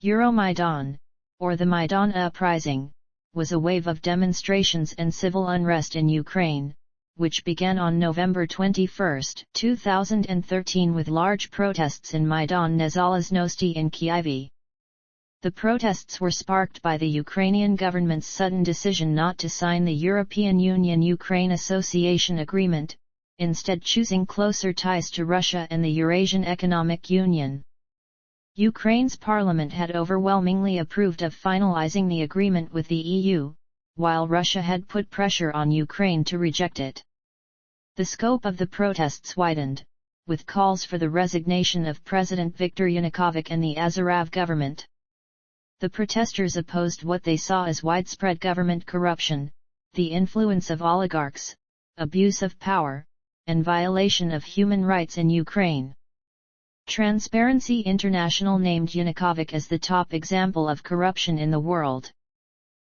Euromaidan, or the Maidan Uprising, was a wave of demonstrations and civil unrest in Ukraine, which began on November 21, 2013 with large protests in Maidan Nezalezhnosti in Kyiv. The protests were sparked by the Ukrainian government's sudden decision not to sign the European Union-Ukraine Association Agreement, instead choosing closer ties to Russia and the Eurasian Economic Union. Ukraine's parliament had overwhelmingly approved of finalizing the agreement with the EU, while Russia had put pressure on Ukraine to reject it. The scope of the protests widened, with calls for the resignation of President Viktor Yanukovych and the Azarov government. The protesters opposed what they saw as widespread government corruption, the influence of oligarchs, abuse of power, and violation of human rights in Ukraine. Transparency International named Yanukovych as the top example of corruption in the world.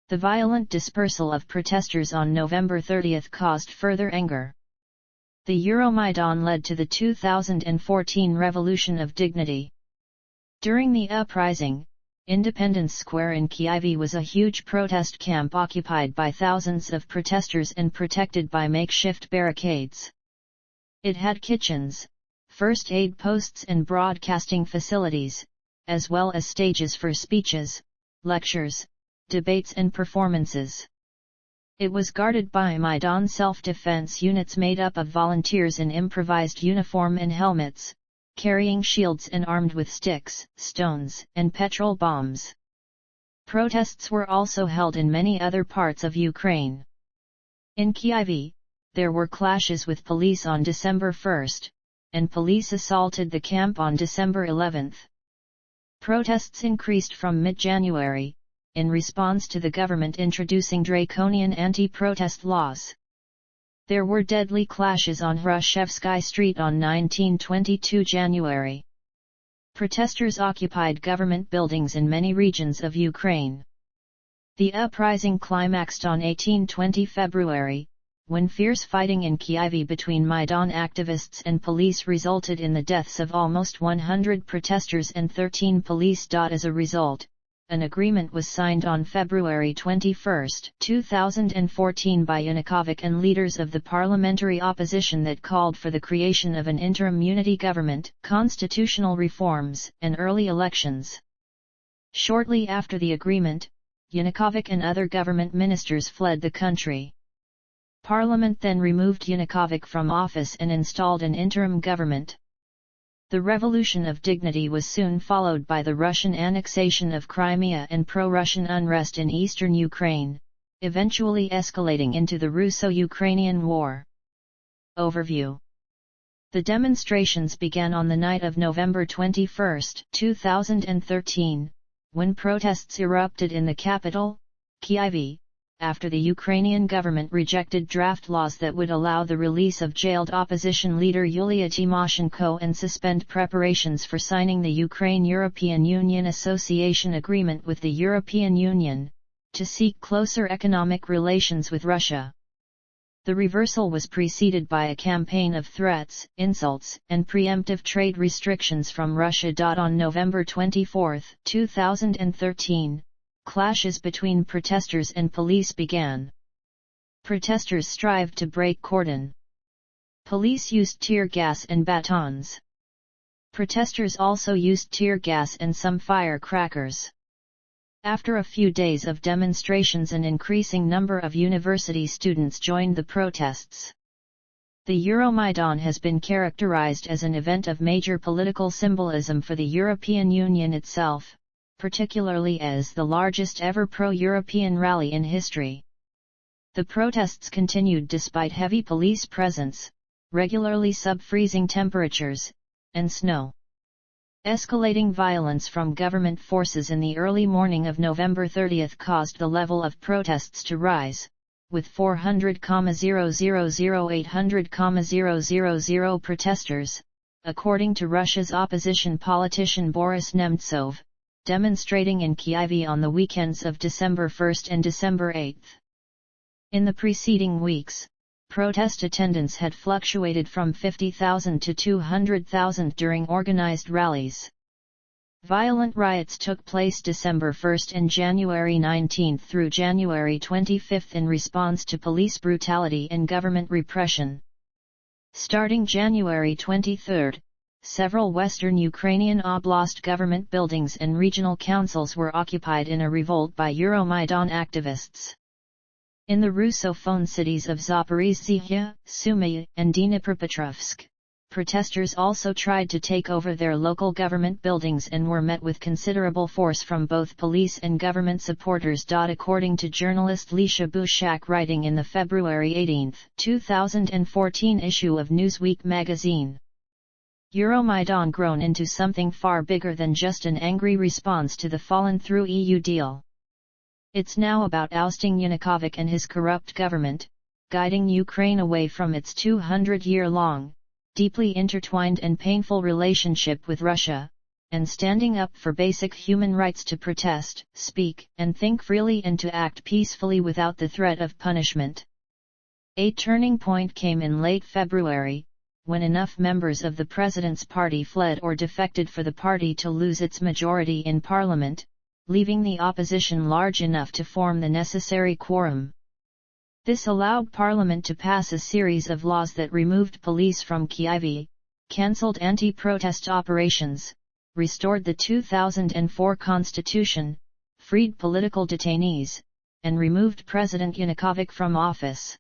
The violent dispersal of protesters on November 30 caused further anger. The Euromaidan led to the 2014 Revolution of Dignity. During the uprising, Independence Square in Kyiv was a huge protest camp occupied by thousands of protesters and protected by makeshift barricades. It had kitchens, first aid posts and broadcasting facilities, as well as stages for speeches, lectures, debates and performances. It was guarded by Maidan self-defense units made up of volunteers in improvised uniform and helmets, carrying shields and armed with sticks, stones, and petrol bombs. Protests were also held in many other parts of Ukraine. In Kyiv, there were clashes with police on December 1, and police assaulted the camp on December 11. Protests increased from mid-January, in response to the government introducing draconian anti-protest laws. There were deadly clashes on Hrushevsky Street on 19-22 January. Protesters occupied government buildings in many regions of Ukraine. The uprising climaxed on 18-20 February, when fierce fighting in Kyiv between Maidan activists and police resulted in the deaths of almost 100 protesters and 13 police. As a result, an agreement was signed on February 21, 2014 by Yanukovych and leaders of the parliamentary opposition that called for the creation of an interim unity government, constitutional reforms, and early elections. Shortly after the agreement, Yanukovych and other government ministers fled the country. Parliament then removed Yanukovych from office and installed an interim government. The Revolution of Dignity was soon followed by the Russian annexation of Crimea and pro-Russian unrest in eastern Ukraine, eventually escalating into the Russo-Ukrainian War. Overview. The demonstrations began on the night of November 21, 2013, when protests erupted in the capital, Kyiv, after the Ukrainian government rejected draft laws that would allow the release of jailed opposition leader Yulia Tymoshenko and suspend preparations for signing the Ukraine-European Union Association Agreement with the European Union, to seek closer economic relations with Russia. The reversal was preceded by a campaign of threats, insults, and preemptive trade restrictions from Russia. On November 24, 2013, clashes between protesters and police began. Protesters strived to break cordon. Police used tear gas and batons. Protesters also used tear gas and some firecrackers. After a few days of demonstrations, an increasing number of university students joined the protests. The Euromaidan has been characterized as an event of major political symbolism for the European Union itself, particularly as the largest ever pro-European rally in history. The protests continued despite heavy police presence, regularly sub-freezing temperatures, and snow. Escalating violence from government forces in the early morning of November 30 caused the level of protests to rise, with 400,000–800,000 protesters, according to Russia's opposition politician Boris Nemtsov, demonstrating in Kyiv on the weekends of December 1 and December 8. In the preceding weeks, protest attendance had fluctuated from 50,000 to 200,000 during organized rallies. Violent riots took place December 1 and January 19 through January 25 in response to police brutality and government repression. Starting January 23, several western Ukrainian oblast government buildings and regional councils were occupied in a revolt by Euromaidan activists. In the Russophone cities of Zaporizhzhia, Sumy, and Dnipropetrovsk, protesters also tried to take over their local government buildings and were met with considerable force from both police and government supporters. According to journalist Lisha Bushak writing in the February 18, 2014 issue of Newsweek magazine, Euromaidan grown into something far bigger than just an angry response to the fallen-through EU deal. It's now about ousting Yanukovych and his corrupt government, guiding Ukraine away from its 200-year-long, deeply intertwined and painful relationship with Russia, and standing up for basic human rights to protest, speak, and think freely and to act peacefully without the threat of punishment. A turning point came in late February, when enough members of the president's party fled or defected for the party to lose its majority in parliament, leaving the opposition large enough to form the necessary quorum. This allowed Parliament to pass a series of laws that removed police from Kyiv, cancelled anti-protest operations, restored the 2004 constitution, freed political detainees, and removed President Yanukovych from office.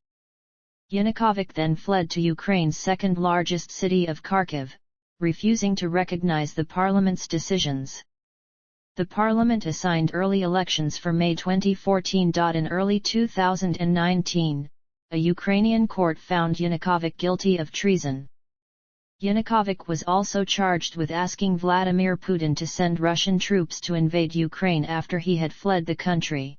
Yanukovych then fled to Ukraine's second-largest city of Kharkiv, refusing to recognize the parliament's decisions. The parliament assigned early elections for May 2014. In early 2019, a Ukrainian court found Yanukovych guilty of treason. Yanukovych was also charged with asking Vladimir Putin to send Russian troops to invade Ukraine after he had fled the country.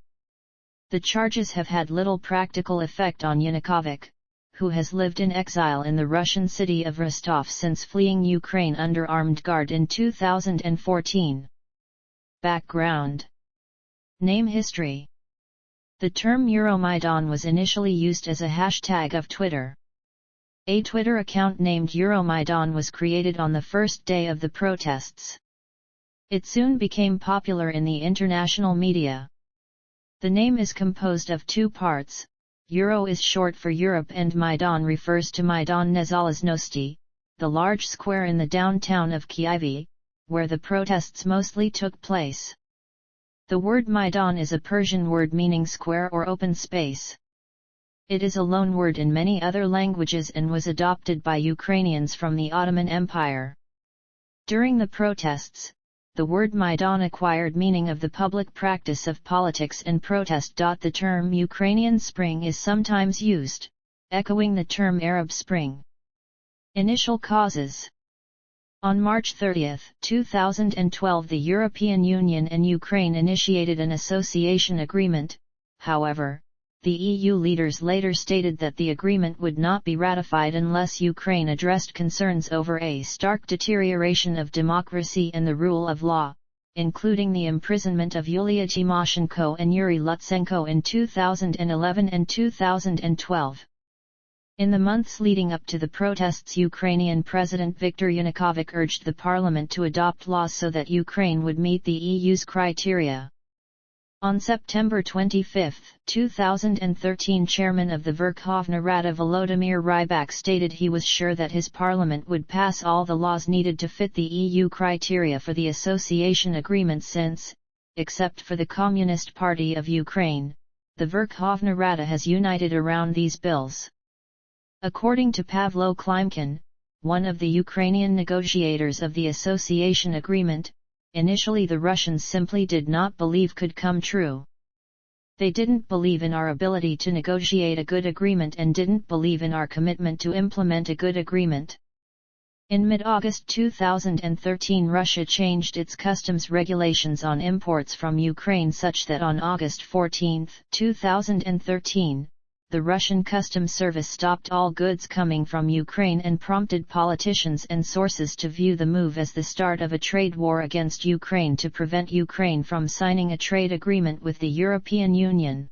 The charges have had little practical effect on Yanukovych, who has lived in exile in the Russian city of Rostov since fleeing Ukraine under armed guard in 2014. Background. Name history. The term Euromaidan was initially used as a hashtag of Twitter. A Twitter account named Euromaidan was created on the first day of the protests. It soon became popular in the international media. The name is composed of two parts. Euro is short for Europe and Maidan refers to Maidan Nezalezhnosti, the large square in the downtown of Kyiv, where the protests mostly took place. The word Maidan is a Persian word meaning square or open space. It is a loanword in many other languages and was adopted by Ukrainians from the Ottoman Empire. During the protests, the word Maidan acquired meaning of the public practice of politics and protest. The term Ukrainian Spring is sometimes used, echoing the term Arab Spring. Initial causes. On March 30, 2012, the European Union and Ukraine initiated an association agreement. However, the EU leaders later stated that the agreement would not be ratified unless Ukraine addressed concerns over a stark deterioration of democracy and the rule of law, including the imprisonment of Yulia Tymoshenko and Yuri Lutsenko in 2011 and 2012. In the months leading up to the protests, Ukrainian President Viktor Yanukovych urged the parliament to adopt laws so that Ukraine would meet the EU's criteria. On September 25, 2013, Chairman of the Verkhovna Rada Volodymyr Rybak stated he was sure that his parliament would pass all the laws needed to fit the EU criteria for the association agreement since, except for the Communist Party of Ukraine, the Verkhovna Rada has united around these bills. According to Pavlo Klimkin, one of the Ukrainian negotiators of the association agreement, initially the Russians simply did not believe could come true. They didn't believe in our ability to negotiate a good agreement and didn't believe in our commitment to implement a good agreement. In mid-August 2013, Russia changed its customs regulations on imports from Ukraine such that on August 14, 2013, the Russian Customs Service stopped all goods coming from Ukraine and prompted politicians and sources to view the move as the start of a trade war against Ukraine to prevent Ukraine from signing a trade agreement with the European Union.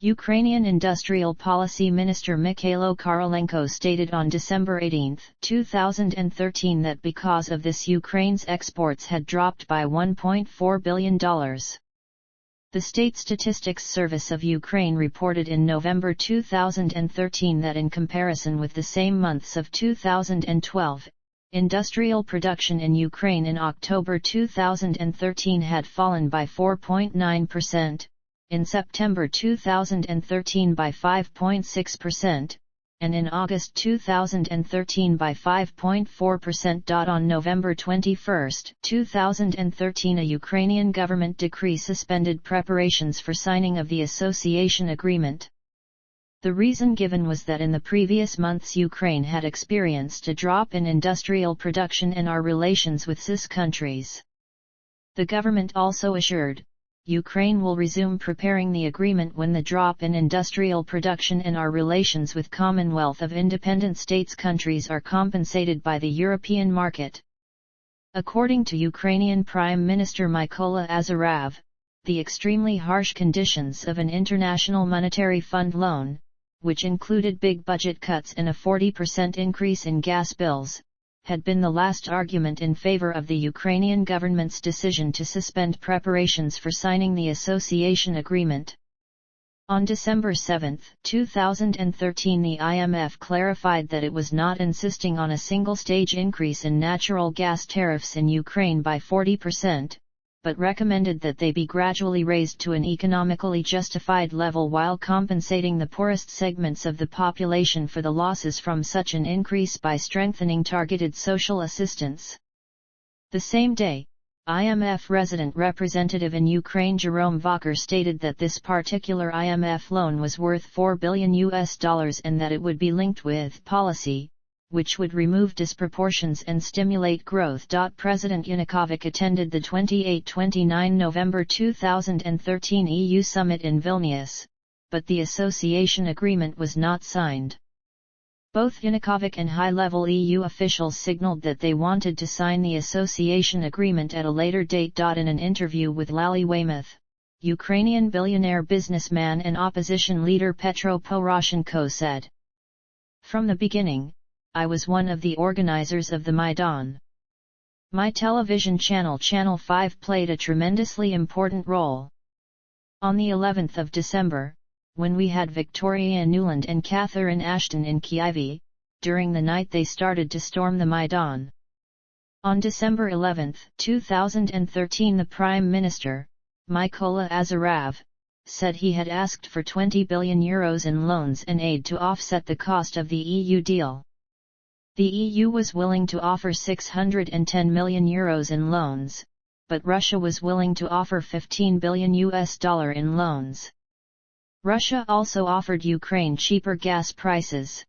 Ukrainian Industrial Policy Minister Mikhailo Korolenko stated on December 18, 2013 that because of this Ukraine's exports had dropped by $1.4 billion. The State Statistics Service of Ukraine reported in November 2013 that in comparison with the same months of 2012, industrial production in Ukraine in October 2013 had fallen by 4.9%, in September 2013 by 5.6%, and in August 2013 by 5.4%. On November 21, 2013 a Ukrainian government decree suspended preparations for signing of the association agreement. The reason given was that in the previous months Ukraine had experienced a drop in industrial production and our relations with CIS countries. The government also assured, Ukraine will resume preparing the agreement when the drop in industrial production and our relations with Commonwealth of Independent States countries are compensated by the European market. According to Ukrainian Prime Minister Mykola Azarov, the extremely harsh conditions of an International Monetary Fund loan, which included big budget cuts and a 40% increase in gas bills, had been the last argument in favor of the Ukrainian government's decision to suspend preparations for signing the association agreement. On December 7, 2013 the IMF clarified that it was not insisting on a single-stage increase in natural gas tariffs in Ukraine by 40%, but recommended that they be gradually raised to an economically justified level while compensating the poorest segments of the population for the losses from such an increase by strengthening targeted social assistance. The same day, IMF resident representative in Ukraine Jerome Vacher stated that this particular IMF loan was worth $4 billion and that it would be linked with policy, which would remove disproportions and stimulate growth. President Yanukovych attended the 28-29 November 2013 EU summit in Vilnius, but the association agreement was not signed. Both Yanukovych and high-level EU officials signaled that they wanted to sign the association agreement at a later date. In an interview with Lally Weymouth, Ukrainian billionaire businessman and opposition leader Petro Poroshenko said, "From the beginning, I was one of the organizers of the Maidan. My television channel Channel 5 played a tremendously important role. On the 11th of December, when we had Victoria Nuland and Catherine Ashton in Kyiv, during the night they started to storm the Maidan. On December 11, 2013 the Prime Minister, Mykola Azarov, said he had asked for €20 billion in loans and aid to offset the cost of the EU deal. The EU was willing to offer €610 million in loans, but Russia was willing to offer $15 billion in loans. Russia also offered Ukraine cheaper gas prices.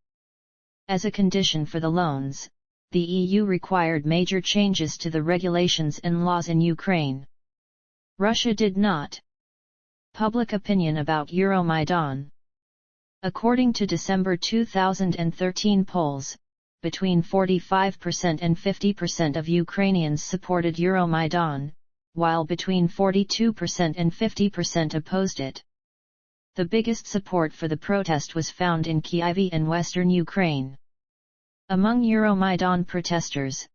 As a condition for the loans, the EU required major changes to the regulations and laws in Ukraine. Russia did not. Public opinion about Euromaidan. According to December 2013 polls, between 45% and 50% of Ukrainians supported Euromaidan, while between 42% and 50% opposed it. The biggest support for the protest was found in Kyiv and western Ukraine. Among Euromaidan protesters,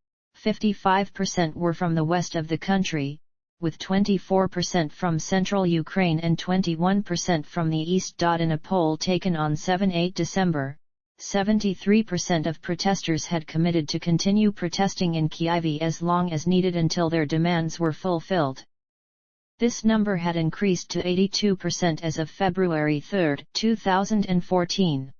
55% were from the west of the country, with 24% from central Ukraine and 21% from the east. In a poll taken on 7-8 December, 73% of protesters had committed to continue protesting in Kyiv as long as needed until their demands were fulfilled. This number had increased to 82% as of February 3, 2014.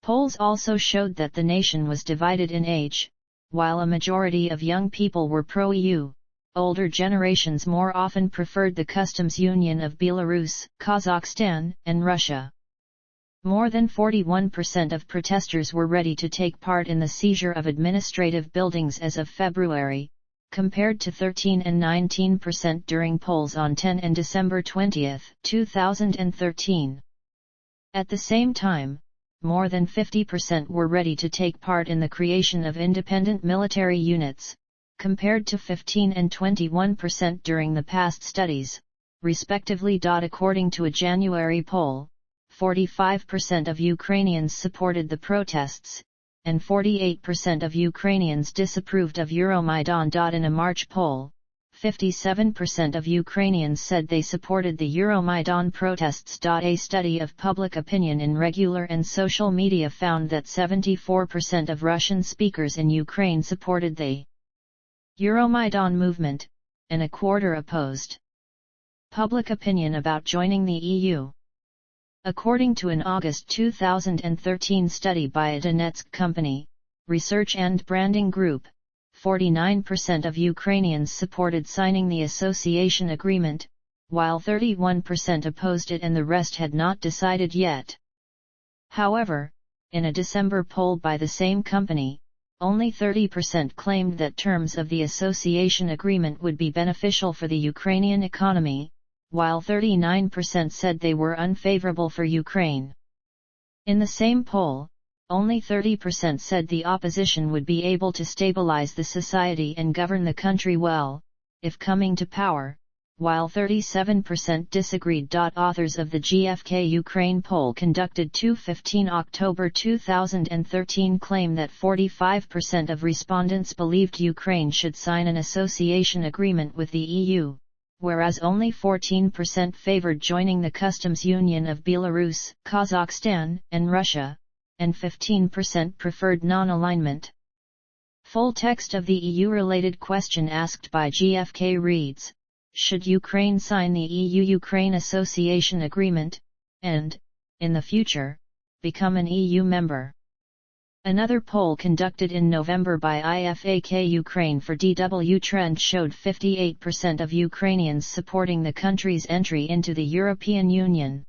Polls also showed that the nation was divided in age. While a majority of young people were pro-EU, older generations more often preferred the customs union of Belarus, Kazakhstan, and Russia. More than 41% of protesters were ready to take part in the seizure of administrative buildings as of February, compared to 13 and 19% during polls on 10 and December 20, 2013. At the same time, more than 50% were ready to take part in the creation of independent military units, compared to 15 and 21% during the past studies, respectively. According to a January poll, 45% of Ukrainians supported the protests, and 48% of Ukrainians disapproved of Euromaidan. In a March poll, 57% of Ukrainians said they supported the Euromaidan protests. A study of public opinion in regular and social media found that 74% of Russian speakers in Ukraine supported the Euromaidan movement, and a quarter opposed. Public opinion about joining the EU. According to an August 2013 study by a Donetsk company, research and branding group, 49% of Ukrainians supported signing the association agreement, while 31% opposed it and the rest had not decided yet. However, in a December poll by the same company, only 30% claimed that terms of the association agreement would be beneficial for the Ukrainian economy, while 39% said they were unfavorable for Ukraine. In the same poll, only 30% said the opposition would be able to stabilize the society and govern the country well, if coming to power, while 37% disagreed. Authors of the GfK Ukraine poll conducted 15 October 2013 claim that 45% of respondents believed Ukraine should sign an association agreement with the EU, whereas only 14% favored joining the customs union of Belarus, Kazakhstan, and Russia, and 15% preferred non-alignment. Full text of the EU-related question asked by GfK reads, should Ukraine sign the EU-Ukraine Association Agreement, and, in the future, become an EU member? Another poll conducted in November by IFAK Ukraine for DW Trend showed 58% of Ukrainians supporting the country's entry into the European Union.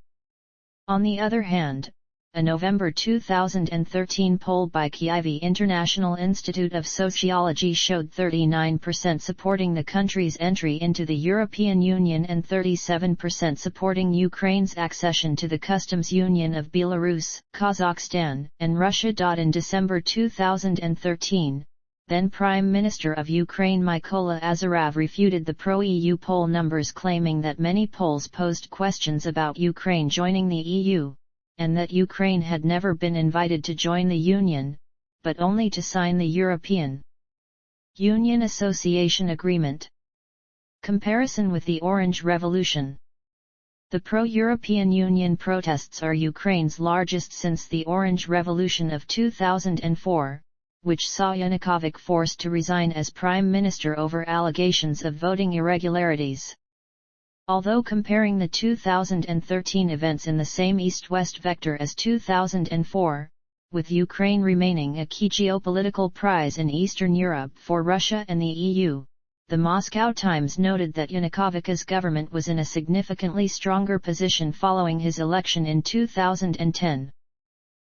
On the other hand, a November 2013 poll by Kyiv International Institute of Sociology showed 39% supporting the country's entry into the European Union and 37% supporting Ukraine's accession to the customs union of Belarus, Kazakhstan, and Russia. In December 2013, then Prime Minister of Ukraine Mykola Azarov refuted the pro-EU poll numbers, claiming that many polls posed questions about Ukraine joining the EU, and that Ukraine had never been invited to join the Union, but only to sign the European Union Association Agreement. Comparison with the Orange Revolution. The pro-European Union protests are Ukraine's largest since the Orange Revolution of 2004, which saw Yanukovych forced to resign as prime minister over allegations of voting irregularities. Although comparing the 2013 events in the same east-west vector as 2004, with Ukraine remaining a key geopolitical prize in Eastern Europe for Russia and the EU, the Moscow Times noted that Yanukovych's government was in a significantly stronger position following his election in 2010.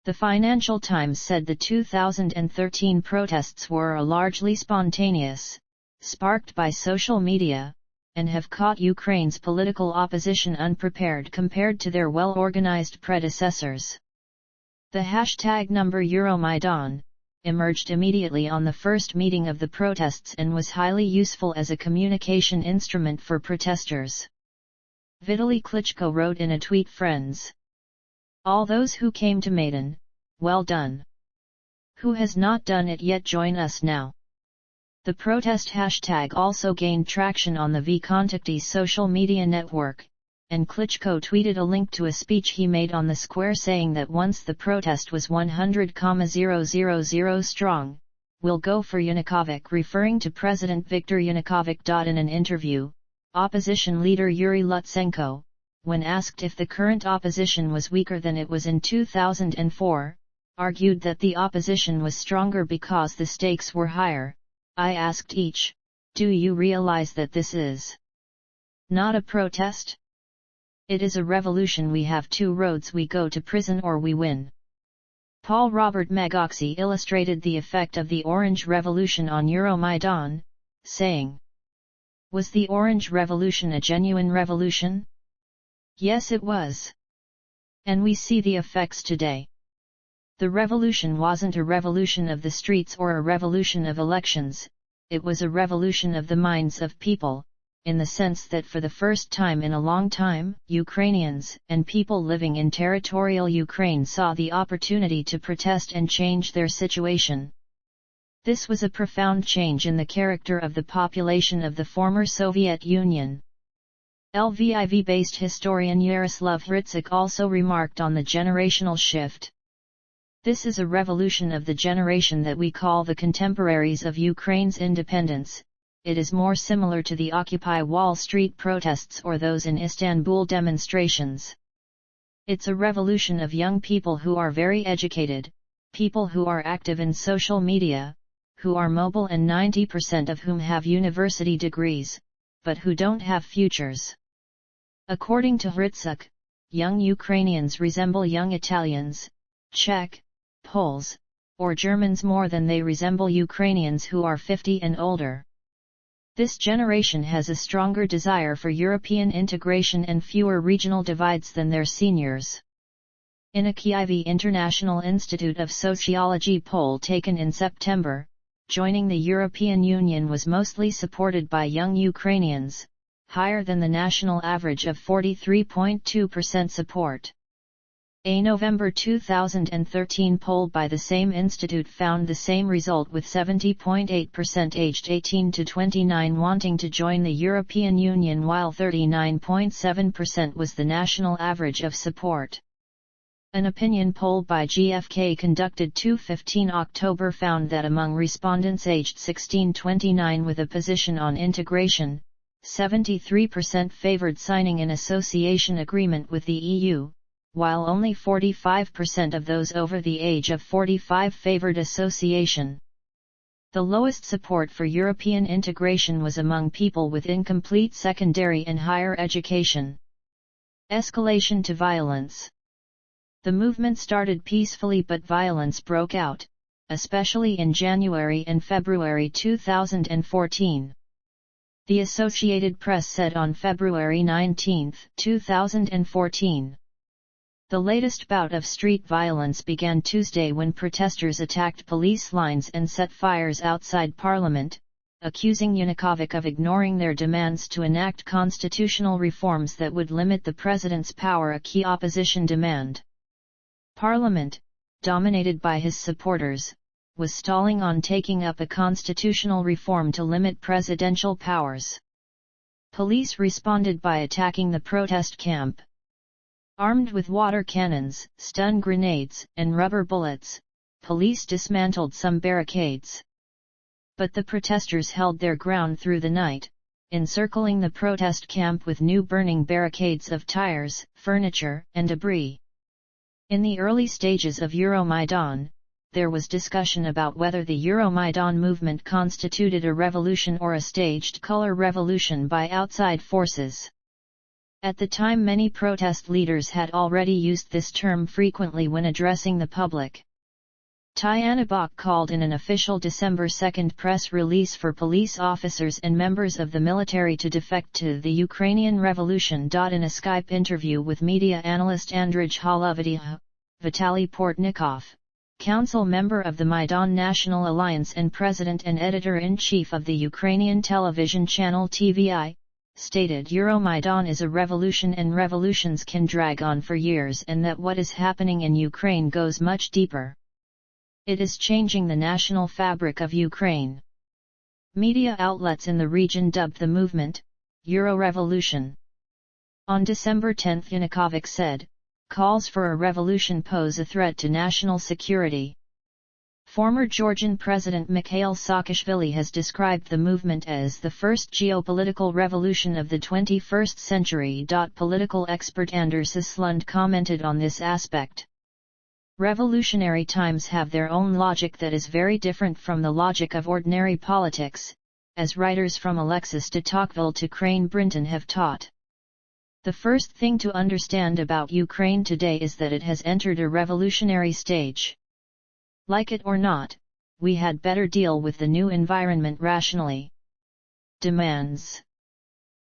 The Financial Times said the 2013 protests were largely spontaneous, sparked by social media, and have caught Ukraine's political opposition unprepared compared to their well-organized predecessors. The hashtag #Euromaidan emerged immediately on the first meeting of the protests and was highly useful as a communication instrument for protesters. Vitaly Klitschko wrote in a tweet, "Friends, all those who came to Maidan, well done. Who has not done it yet, join us now." The protest hashtag also gained traction on the Vkontakte social media network, and Klitschko tweeted a link to a speech he made on the square saying that once the protest was 100,000 strong, "We'll go for Yanukovych," referring to President Viktor Yanukovych. In an interview, opposition leader Yuri Lutsenko, when asked if the current opposition was weaker than it was in 2004, argued that the opposition was stronger because the stakes were higher. "I asked each, do you realize that this is not a protest? It is a revolution. We have two roads: we go to prison or we win." Paul Robert Magoxy illustrated the effect of the Orange Revolution on Euromaidan, saying, "Was the Orange Revolution a genuine revolution? Yes, it was. And we see the effects today. The revolution wasn't a revolution of the streets or a revolution of elections, it was a revolution of the minds of people, in the sense that for the first time in a long time, Ukrainians and people living in territorial Ukraine saw the opportunity to protest and change their situation. This was a profound change in the character of the population of the former Soviet Union. Lviv-based historian Yaroslav Hrytsyk also remarked on the generational shift. This is a revolution of the generation that we call the contemporaries of Ukraine's independence. It is more similar to the Occupy Wall Street protests or those in Istanbul demonstrations. It's a revolution of young people who are very educated, people who are active in social media, who are mobile and 90% of whom have university degrees, but who don't have futures. According to Hrytsyk, young Ukrainians resemble young Italians, Czech, Poles, or Germans more than they resemble Ukrainians who are 50 and older. This generation has a stronger desire for European integration and fewer regional divides than their seniors. In a Kyiv International Institute of Sociology poll taken in September, joining the European Union was mostly supported by young Ukrainians, higher than the national average of 43.2% support. A November 2013 poll by the same institute found the same result, with 70.8% aged 18 to 29 wanting to join the European Union, while 39.7% was the national average of support. An opinion poll by GfK conducted 15 October found that among respondents aged 16-29 with a position on integration, 73% favored signing an association agreement with the EU, while only 45% of those over the age of 45 favored association. The lowest support for European integration was among people with incomplete secondary and higher education. Escalation to violence. The movement started peacefully, but violence broke out, especially in January and February 2014. The Associated Press said on February 19, 2014. The latest bout of street violence began Tuesday when protesters attacked police lines and set fires outside Parliament, accusing Yanukovych of ignoring their demands to enact constitutional reforms that would limit the president's power, a key opposition demand. Parliament, dominated by his supporters, was stalling on taking up a constitutional reform to limit presidential powers. Police responded by attacking the protest camp. Armed with water cannons, stun grenades, and rubber bullets, police dismantled some barricades. But the protesters held their ground through the night, encircling the protest camp with new burning barricades of tires, furniture, and debris. In the early stages of Euromaidan, there was discussion about whether the Euromaidan movement constituted a revolution or a staged color revolution by outside forces. At the time, many protest leaders had already used this term frequently when addressing the public. Tyana Bach called in an official December 2 press release for police officers and members of the military to defect to the Ukrainian Revolution. In a Skype interview with media analyst Andrij Holovidy, Vitaly Portnikov, council member of the Maidan National Alliance and president and editor-in-chief of the Ukrainian television channel TVI, stated Euromaidan is a revolution and revolutions can drag on for years, and that what is happening in Ukraine goes much deeper. It is changing the national fabric of Ukraine. Media outlets in the region dubbed the movement Euro Revolution. On December 10, Yanukovych said, "Calls for a revolution pose a threat to national security." Former Georgian President Mikhail Saakashvili has described the movement as the first geopolitical revolution of the 21st century. Political expert Anders Eslund commented on this aspect. Revolutionary times have their own logic that is very different from the logic of ordinary politics, as writers from Alexis de Tocqueville to Crane Brinton have taught. The first thing to understand about Ukraine today is that it has entered a revolutionary stage. Like it or not, we had better deal with the new environment rationally. Demands.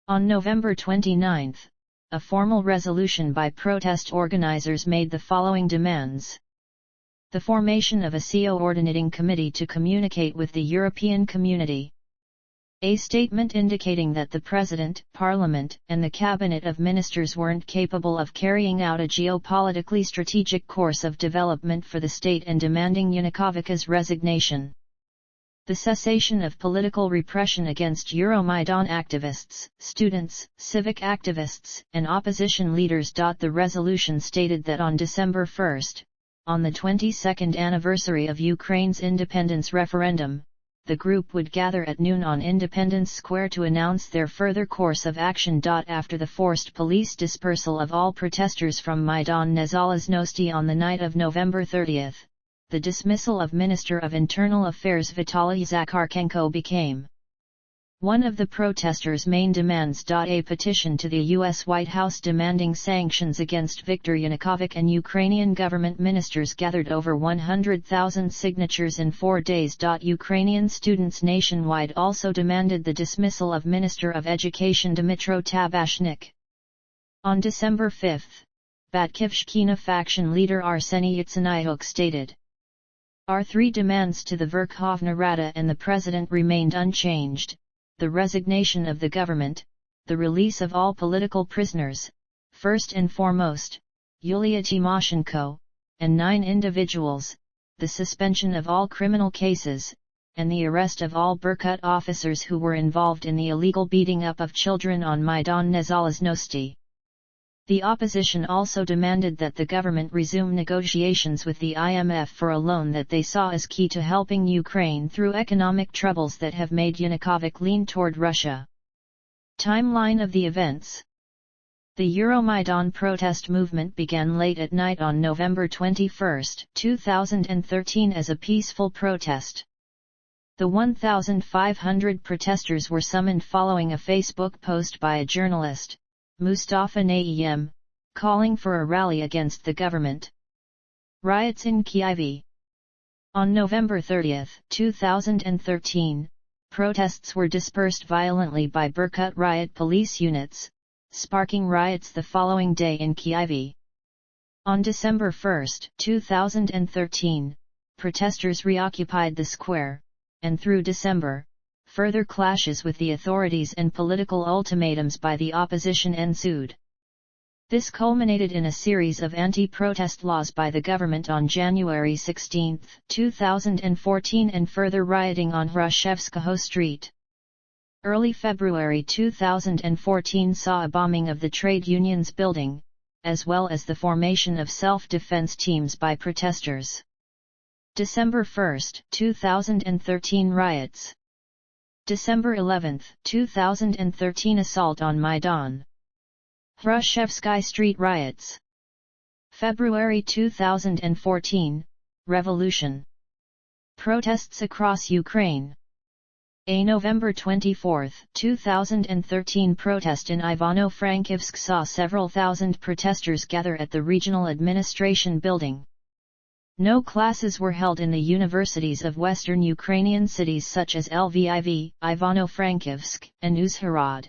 On November 29, a formal resolution by protest organizers made the following demands. The formation of a coordinating committee to communicate with the European community. A statement indicating that the President, Parliament, and the Cabinet of Ministers weren't capable of carrying out a geopolitically strategic course of development for the state and demanding Yanukovych's resignation. The cessation of political repression against Euromaidan activists, students, civic activists, and opposition leaders. The resolution stated that on December 1, on the 22nd anniversary of Ukraine's independence referendum, the group would gather at noon on Independence Square to announce their further course of action. After the forced police dispersal of all protesters from Maidan Nezalezhnosti on the night of November 30, the dismissal of Minister of Internal Affairs Vitaly Zakharchenko became one of the protesters' main demands. A petition to the U.S. White House demanding sanctions against Viktor Yanukovych and Ukrainian government ministers gathered over 100,000 signatures in 4 days. Ukrainian students nationwide also demanded the dismissal of Minister of Education Dmytro Tabashnik. On December 5, Batkivshkina faction leader Arseny Yatsenyuk stated, "Our three demands to the Verkhovna Rada and the President remained unchanged: the resignation of the government, the release of all political prisoners, first and foremost, Yulia Tymoshenko, and 9 individuals, the suspension of all criminal cases, and the arrest of all Berkut officers who were involved in the illegal beating up of children on Maidan Nezalezhnosti." The opposition also demanded that the government resume negotiations with the IMF for a loan that they saw as key to helping Ukraine through economic troubles that have made Yanukovych lean toward Russia. Timeline of the events. The Euromaidan protest movement began late at night on November 21, 2013 as a peaceful protest. The 1,500 protesters were summoned following a Facebook post by a journalist, Mustafa Naim, calling for a rally against the government. Riots in Kyiv. On November 30, 2013, protests were dispersed violently by Berkut riot police units, sparking riots the following day in Kyiv. On December 1, 2013, protesters reoccupied the square, and through December, further clashes with the authorities and political ultimatums by the opposition ensued. This culminated in a series of anti-protest laws by the government on January 16, 2014 and further rioting on Hrushevskoho Street. Early February 2014 saw a bombing of the trade unions building, as well as the formation of self-defense teams by protesters. December 1, 2013 riots. December 11, 2013 assault on Maidan. Hrushevsky Street riots. February 2014, revolution. Protests across Ukraine. A November 24, 2013 protest in Ivano-Frankivsk saw several thousand protesters gather at the regional administration building. No classes were held in the universities of western Ukrainian cities such as Lviv, Ivano-Frankivsk, and Uzhhorod.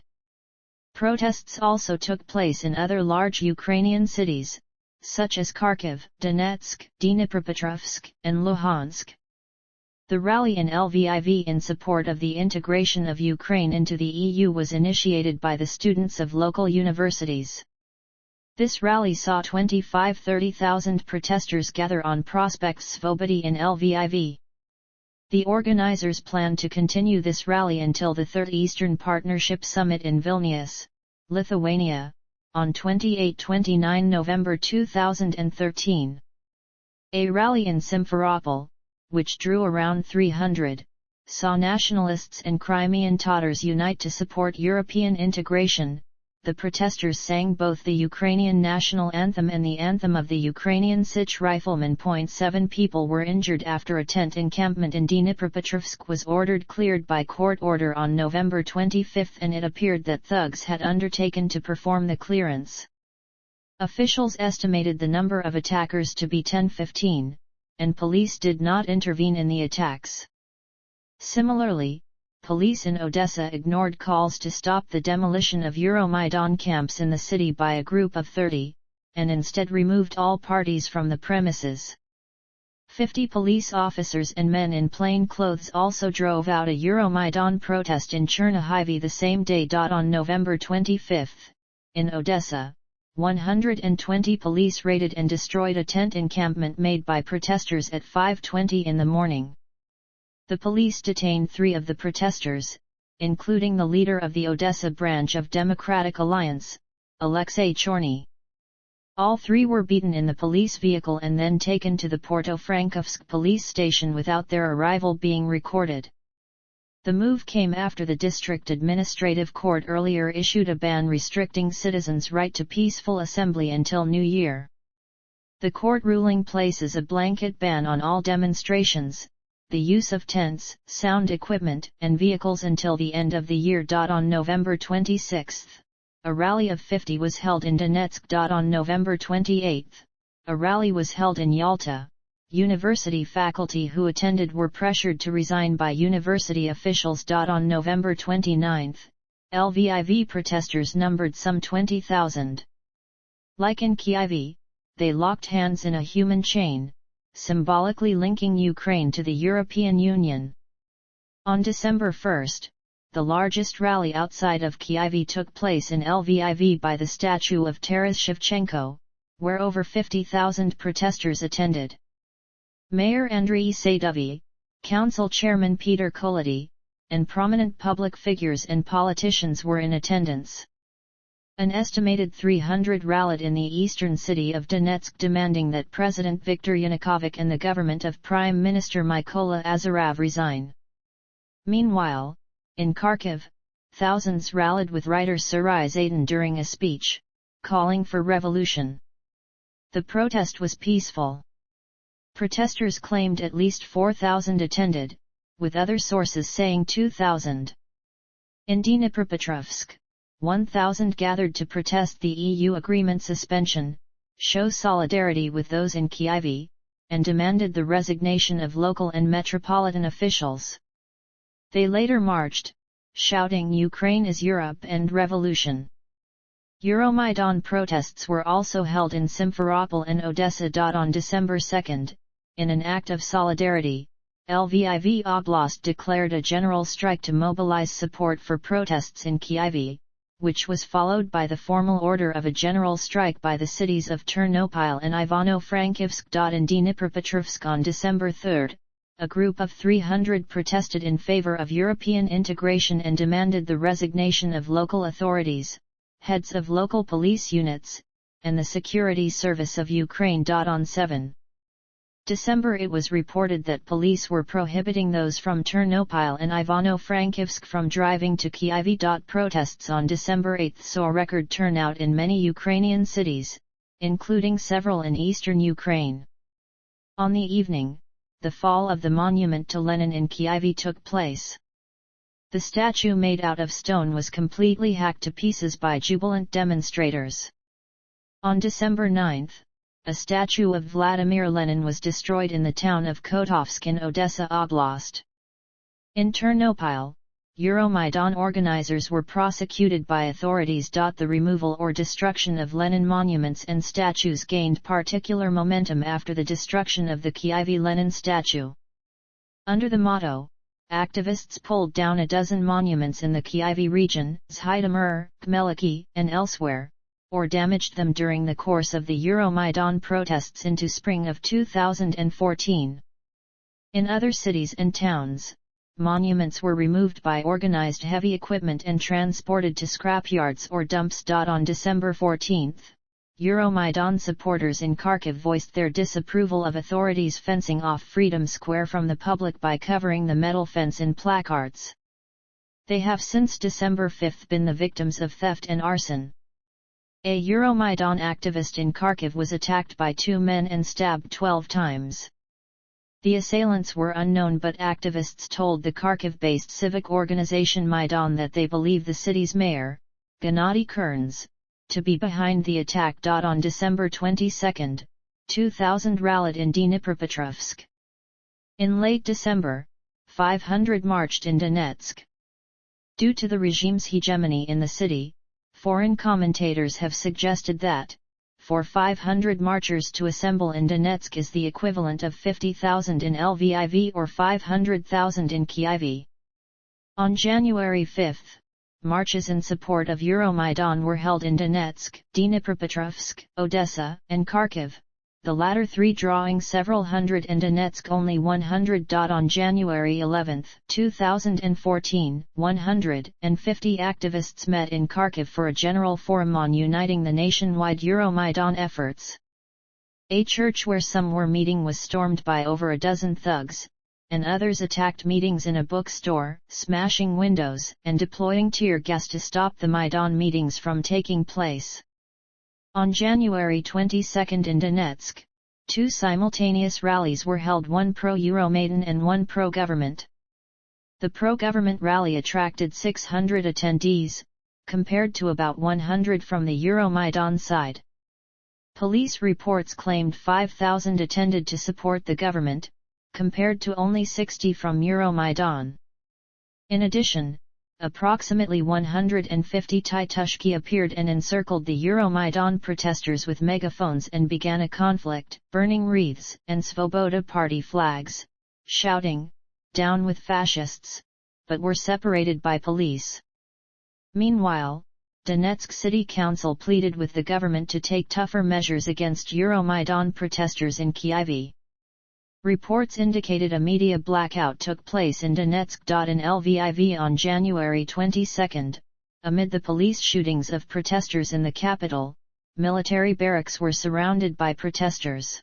Protests also took place in other large Ukrainian cities, such as Kharkiv, Donetsk, Dnipropetrovsk, and Luhansk. The rally in Lviv in support of the integration of Ukraine into the EU was initiated by the students of local universities. This rally saw 25–30,000 protesters gather on Prospect Svobody in Lviv. The organizers plan to continue this rally until the Third Eastern Partnership Summit in Vilnius, Lithuania, on 28–29 November 2013. A rally in Simferopol, which drew around 300, saw nationalists and Crimean Tatars unite to support European integration. The protesters sang both the Ukrainian national anthem and the anthem of the Ukrainian Sich Riflemen. 7 people were injured after a tent encampment in Dnipropetrovsk was ordered cleared by court order on November 25 and it appeared that thugs had undertaken to perform the clearance. Officials estimated the number of attackers to be 10–15, and police did not intervene in the attacks. Similarly, police in Odessa ignored calls to stop the demolition of Euromaidan camps in the city by a group of 30, and instead removed all parties from the premises. 50 police officers and men in plain clothes also drove out a Euromaidan protest in Chernihiv the same day. On November 25, in Odessa, 120 police raided and destroyed a tent encampment made by protesters at 5:20 in the morning. The police detained 3 of the protesters, including the leader of the Odessa branch of Democratic Alliance, Alexei Chorny. All 3 were beaten in the police vehicle and then taken to the Porto-Frankivsk police station without their arrival being recorded. The move came after the District Administrative Court earlier issued a ban restricting citizens' right to peaceful assembly until New Year. The court ruling places a blanket ban on all demonstrations, the use of tents, sound equipment, and vehicles until the end of the year. On November 26, a rally of 50 was held in Donetsk. On November 28, a rally was held in Yalta. University faculty who attended were pressured to resign by university officials. On November 29, Lviv protesters numbered some 20,000. Like in Kyiv, they locked hands in a human chain, symbolically linking Ukraine to the European Union. On December 1, the largest rally outside of Kyiv took place in Lviv by the statue of Taras Shevchenko, where over 50,000 protesters attended. Mayor Andriy Sadovy, Council Chairman Peter Kolody, and prominent public figures and politicians were in attendance. An estimated 300 rallied in the eastern city of Donetsk demanding that President Viktor Yanukovych and the government of Prime Minister Mykola Azarov resign. Meanwhile, in Kharkiv, thousands rallied with writer Surai Zaidan during a speech, calling for revolution. The protest was peaceful. Protesters claimed at least 4,000 attended, with other sources saying 2,000. In Dnipropetrovsk, 1,000 gathered to protest the EU agreement suspension, show solidarity with those in Kyiv, and demanded the resignation of local and metropolitan officials. They later marched, shouting "Ukraine is Europe" and "Revolution." Euromaidan protests were also held in Simferopol and Odessa. On December 2, in an act of solidarity, Lviv Oblast declared a general strike to mobilize support for protests in Kyiv, which was followed by the formal order of a general strike by the cities of Ternopil and Ivano-Frankivsk. In Dnipropetrovsk on December 3, a group of 300 protested in favor of European integration and demanded the resignation of local authorities, heads of local police units, and the Security Service of Ukraine. On 7 December it was reported that police were prohibiting those from Ternopil and Ivano-Frankivsk from driving to Kyiv. Protests on December 8 saw record turnout in many Ukrainian cities, including several in eastern Ukraine. On the evening, the fall of the monument to Lenin in Kyiv took place. The statue made out of stone was completely hacked to pieces by jubilant demonstrators. On December 9, a statue of Vladimir Lenin was destroyed in the town of Kotovsk in Odessa Oblast. In Ternopil, Euromaidan organizers were prosecuted by authorities. The removal or destruction of Lenin monuments and statues gained particular momentum after the destruction of the Kyiv Lenin statue. Under the motto, activists pulled down a dozen monuments in the Kyiv region, Zhytomyr, Khmelnytskyi, and elsewhere, or damaged them during the course of the Euromaidan protests into spring of 2014. In other cities and towns, monuments were removed by organized heavy equipment and transported to scrapyards or dumps. On December 14, Euromaidan supporters in Kharkiv voiced their disapproval of authorities fencing off Freedom Square from the public by covering the metal fence in placards. They have since December 5 been the victims of theft and arson. A Euromaidan activist in Kharkiv was attacked by 2 men and stabbed 12 times. The assailants were unknown, but activists told the Kharkiv-based civic organization Maidan that they believe the city's mayor, Gennady Kerns, to be behind the attack. On December 22, 2000 rallied in Dnipropetrovsk. In late December, 500 marched in Donetsk. Due to the regime's hegemony in the city, foreign commentators have suggested that, for 500 marchers to assemble in Donetsk is the equivalent of 50,000 in Lviv or 500,000 in Kyiv. On January 5, marches in support of Euromaidan were held in Donetsk, Dnipropetrovsk, Odessa, and Kharkiv, the latter three drawing several hundred and Donetsk only 100. On January 11, 2014, 150 activists met in Kharkiv for a general forum on uniting the nationwide Euromaidan efforts. A church where some were meeting was stormed by over a dozen thugs, and others attacked meetings in a bookstore, smashing windows and deploying tear gas to stop the Maidan meetings from taking place. On January 22 in Donetsk, two simultaneous rallies were held, one pro-Euromaidan and one pro-government. The pro-government rally attracted 600 attendees, compared to about 100 from the Euromaidan side. Police reports claimed 5,000 attended to support the government, compared to only 60 from Euromaidan. In addition, approximately 150 Titushki appeared and encircled the Euromaidan protesters with megaphones and began a conflict, burning wreaths and Svoboda party flags, shouting, "Down with fascists," but were separated by police. Meanwhile, Donetsk City Council pleaded with the government to take tougher measures against Euromaidan protesters in Kyiv. Reports indicated a media blackout took place in Donetsk. In Lviv on January 22, amid the police shootings of protesters in the capital, military barracks were surrounded by protesters.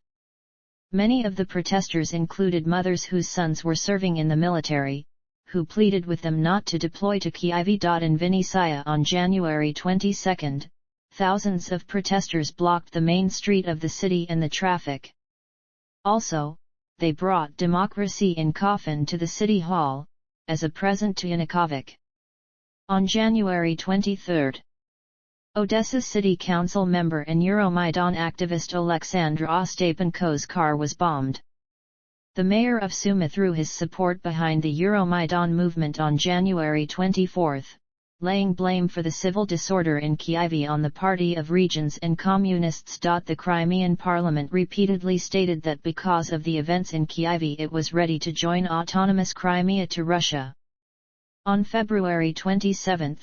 Many of the protesters included mothers whose sons were serving in the military, who pleaded with them not to deploy to Kyiv. In Vinnytsia on January 22, thousands of protesters blocked the main street of the city and the traffic. Also, they brought democracy in coffin to the city hall, as a present to Yanukovych. On January 23, Odessa City Council member and Euromaidan activist Alexandra Ostapenko's car was bombed. The mayor of Sumy threw his support behind the Euromaidan movement on January 24, laying blame for the civil disorder in Kyiv on the Party of Regions and Communists. The Crimean parliament repeatedly stated that because of the events in Kyiv it was ready to join autonomous Crimea to Russia. On February 27,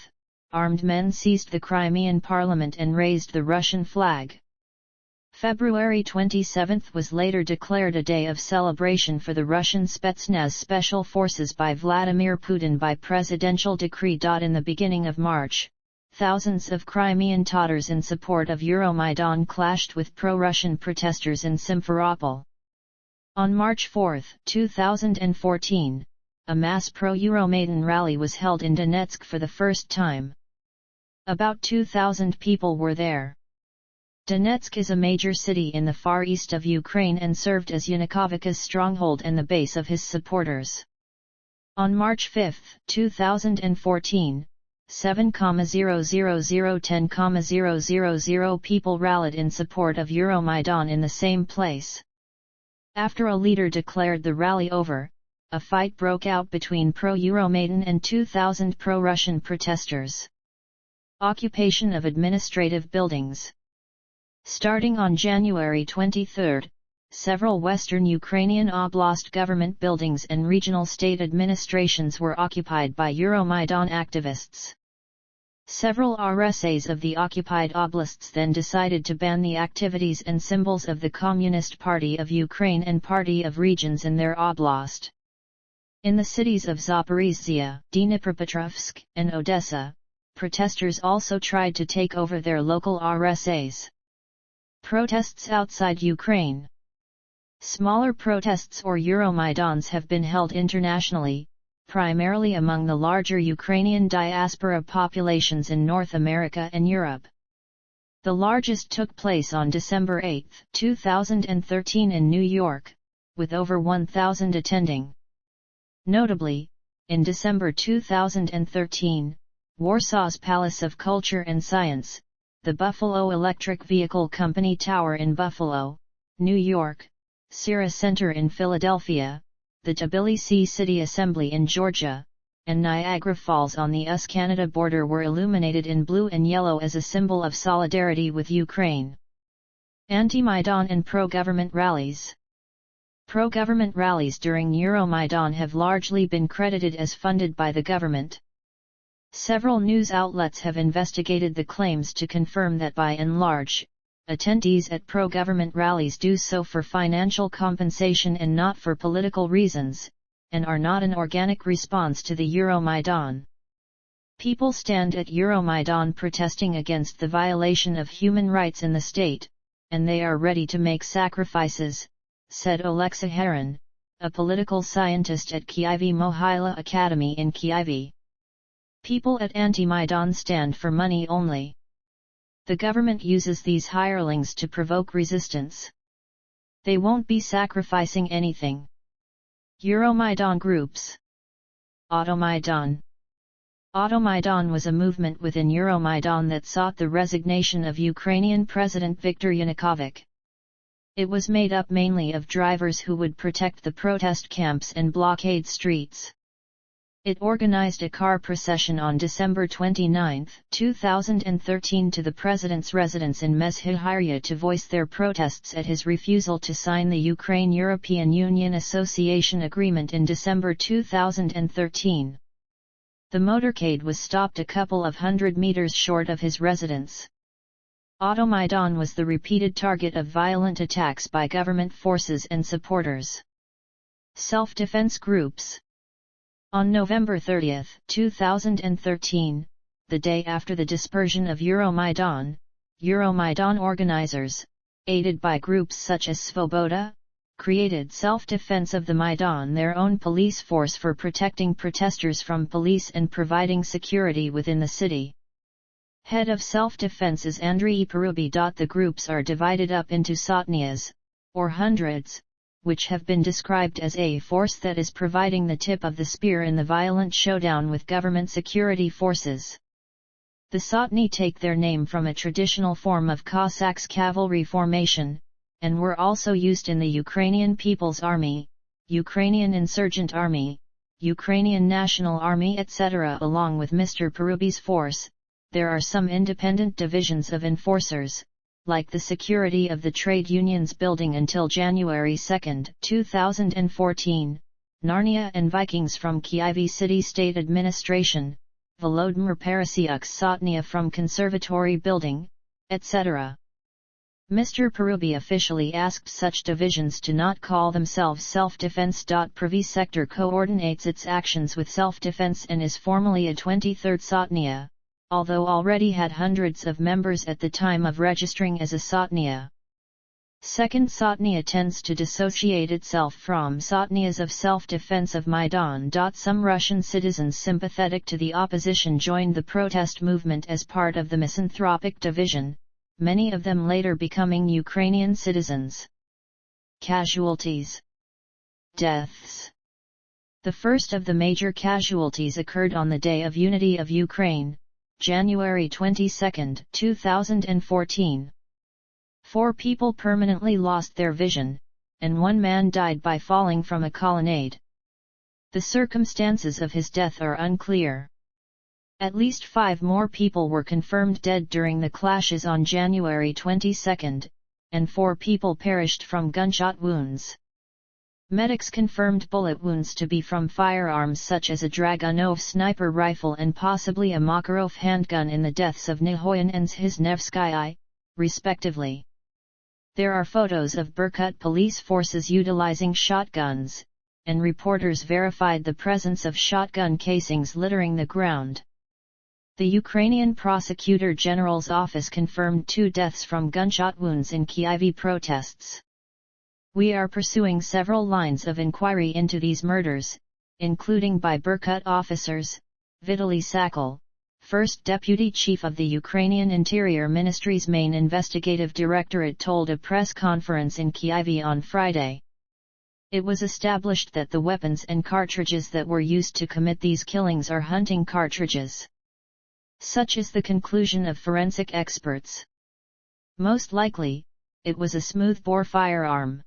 armed men seized the Crimean parliament and raised the Russian flag. February 27 was later declared a day of celebration for the Russian Spetsnaz special forces by Vladimir Putin by presidential decree. In the beginning of March, thousands of Crimean Tatars in support of Euromaidan clashed with pro-Russian protesters in Simferopol. On March 4, 2014, a mass pro-Euromaidan rally was held in Donetsk for the first time. About 2,000 people were there. Donetsk is a major city in the far east of Ukraine and served as Yanukovych's stronghold and the base of his supporters. On March 5, 2014, 7,000–10,000 people rallied in support of Euromaidan in the same place. After a leader declared the rally over, a fight broke out between pro-Euromaidan and 2,000 pro-Russian protesters. Occupation of administrative buildings. Starting on January 23, several western Ukrainian oblast government buildings and regional state administrations were occupied by Euromaidan activists. Several RSAs of the occupied oblasts then decided to ban the activities and symbols of the Communist Party of Ukraine and Party of Regions in their oblast. In the cities of Zaporizhzhia, Dnipropetrovsk, and Odessa, protesters also tried to take over their local RSAs. Protests outside Ukraine. Smaller protests or Euromaidans have been held internationally, primarily among the larger Ukrainian diaspora populations in North America and Europe. The largest took place on December 8, 2013 in New York, with over 1,000 attending. Notably, in December 2013, Warsaw's Palace of Culture and Science, the Buffalo Electric Vehicle Company Tower in Buffalo, New York, Sierra Center in Philadelphia, the Tbilisi City Assembly in Georgia, and Niagara Falls on the US-Canada border were illuminated in blue and yellow as a symbol of solidarity with Ukraine. Anti-Maidan and pro-government rallies. Pro-government rallies during Euromaidan have largely been credited as funded by the government. Several news outlets have investigated the claims to confirm that by and large, attendees at pro-government rallies do so for financial compensation and not for political reasons, and are not an organic response to the Euromaidan. People stand at Euromaidan protesting against the violation of human rights in the state, and they are ready to make sacrifices, said Oleksa Heron, a political scientist at Kyiv Mohyla Academy in Kyiv. People at anti-Maidan stand for money only. The government uses these hirelings to provoke resistance. They won't be sacrificing anything. Euromaidan groups. Automaidan. Automaidan was a movement within Euromaidan that sought the resignation of Ukrainian President Viktor Yanukovych. It was made up mainly of drivers who would protect the protest camps and blockade streets. It organized a car procession on December 29, 2013 to the president's residence in Mezhyhirya to voice their protests at his refusal to sign the Ukraine-European Union Association Agreement in December 2013. The motorcade was stopped a couple of hundred meters short of his residence. Automaidan was the repeated target of violent attacks by government forces and supporters. Self-defense groups. On November 30, 2013, the day after the dispersion of Euromaidan, Euromaidan organizers, aided by groups such as Svoboda, created self-defense of the Maidan, their own police force for protecting protesters from police and providing security within the city. Head of self-defense is Andrei Parubi. The groups are divided up into sotnias, or hundreds, which have been described as a force that is providing the tip of the spear in the violent showdown with government security forces. The sotny take their name from a traditional form of Cossacks' cavalry formation, and were also used in the Ukrainian People's Army, Ukrainian Insurgent Army, Ukrainian National Army etc. Along with Mr. Parubi's force, there are some independent divisions of enforcers, like the security of the trade unions building until January 2, 2014, Narnia and Vikings from Kyiv City State Administration, Volodymyr Parasyuk's Sotnia from Conservatory Building, etc. Mr. Parubi officially asked such divisions to not call themselves self-defense. Privy Sector coordinates its actions with self-defense and is formally a 23rd Sotnia, although already had hundreds of members at the time of registering as a Sotnia. Second Sotnia tends to dissociate itself from Sotnias of self-defense of Maidan. Some Russian citizens sympathetic to the opposition joined the protest movement as part of the misanthropic division, many of them later becoming Ukrainian citizens. Casualties. Deaths. The first of the major casualties occurred on the Day of Unity of Ukraine, January 22, 2014. 4 people permanently lost their vision, and 1 man died by falling from a colonnade. The circumstances of his death are unclear. At least 5 more people were confirmed dead during the clashes on January 22, and 4 people perished from gunshot wounds. Medics confirmed bullet wounds to be from firearms such as a Dragunov sniper rifle and possibly a Makarov handgun in the deaths of Nihoyan and Zhizhnevsky, respectively. There are photos of Berkut police forces utilizing shotguns, and reporters verified the presence of shotgun casings littering the ground. The Ukrainian Prosecutor General's office confirmed 2 deaths from gunshot wounds in Kyiv protests. We are pursuing several lines of inquiry into these murders, including by Berkut officers, Vitaly Sakal, First Deputy Chief of the Ukrainian Interior Ministry's main investigative directorate, told a press conference in Kyiv on Friday. It was established that the weapons and cartridges that were used to commit these killings are hunting cartridges. Such is the conclusion of forensic experts. Most likely, it was a smoothbore firearm.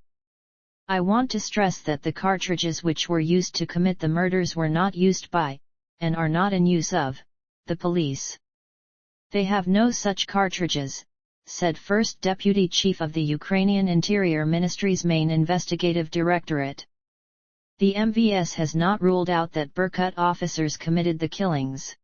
I want to stress that the cartridges which were used to commit the murders were not used by, and are not in use of, the police. They have no such cartridges, said First Deputy Chief of the Ukrainian Interior Ministry's main investigative directorate. The MVS has not ruled out that Berkut officers committed the killings.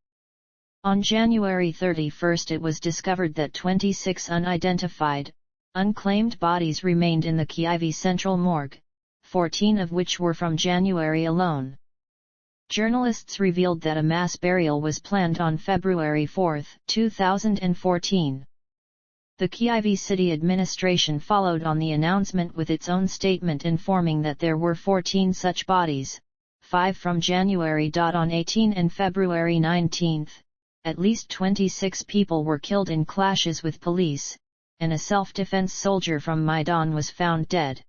On January 31 it was discovered that 26 unidentified, unclaimed bodies remained in the Kyiv Central Morgue, 14 of which were from January alone. Journalists revealed that a mass burial was planned on February 4, 2014. The Kyiv city administration followed on the announcement with its own statement informing that there were 14 such bodies, 5 from January. On 18 and February 19, at least 26 people were killed in clashes with police, and a self-defense soldier from Maidan was found dead.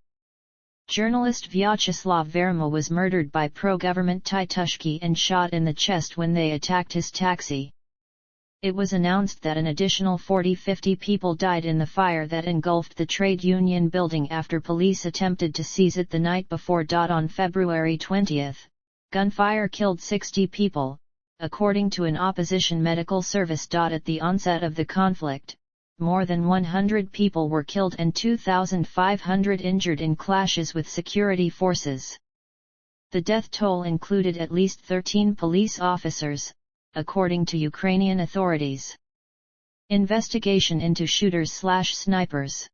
Journalist Vyacheslav Verma was murdered by pro-government Titushky and shot in the chest when they attacked his taxi. It was announced that an additional 40-50 people died in the fire that engulfed the trade union building after police attempted to seize it the night before. On February 20, gunfire killed 60 people, according to an opposition medical service. At the onset of the conflict, more than 100 people were killed and 2,500 injured in clashes with security forces. The death toll included at least 13 police officers, according to Ukrainian authorities. Investigation into shooters/snipers.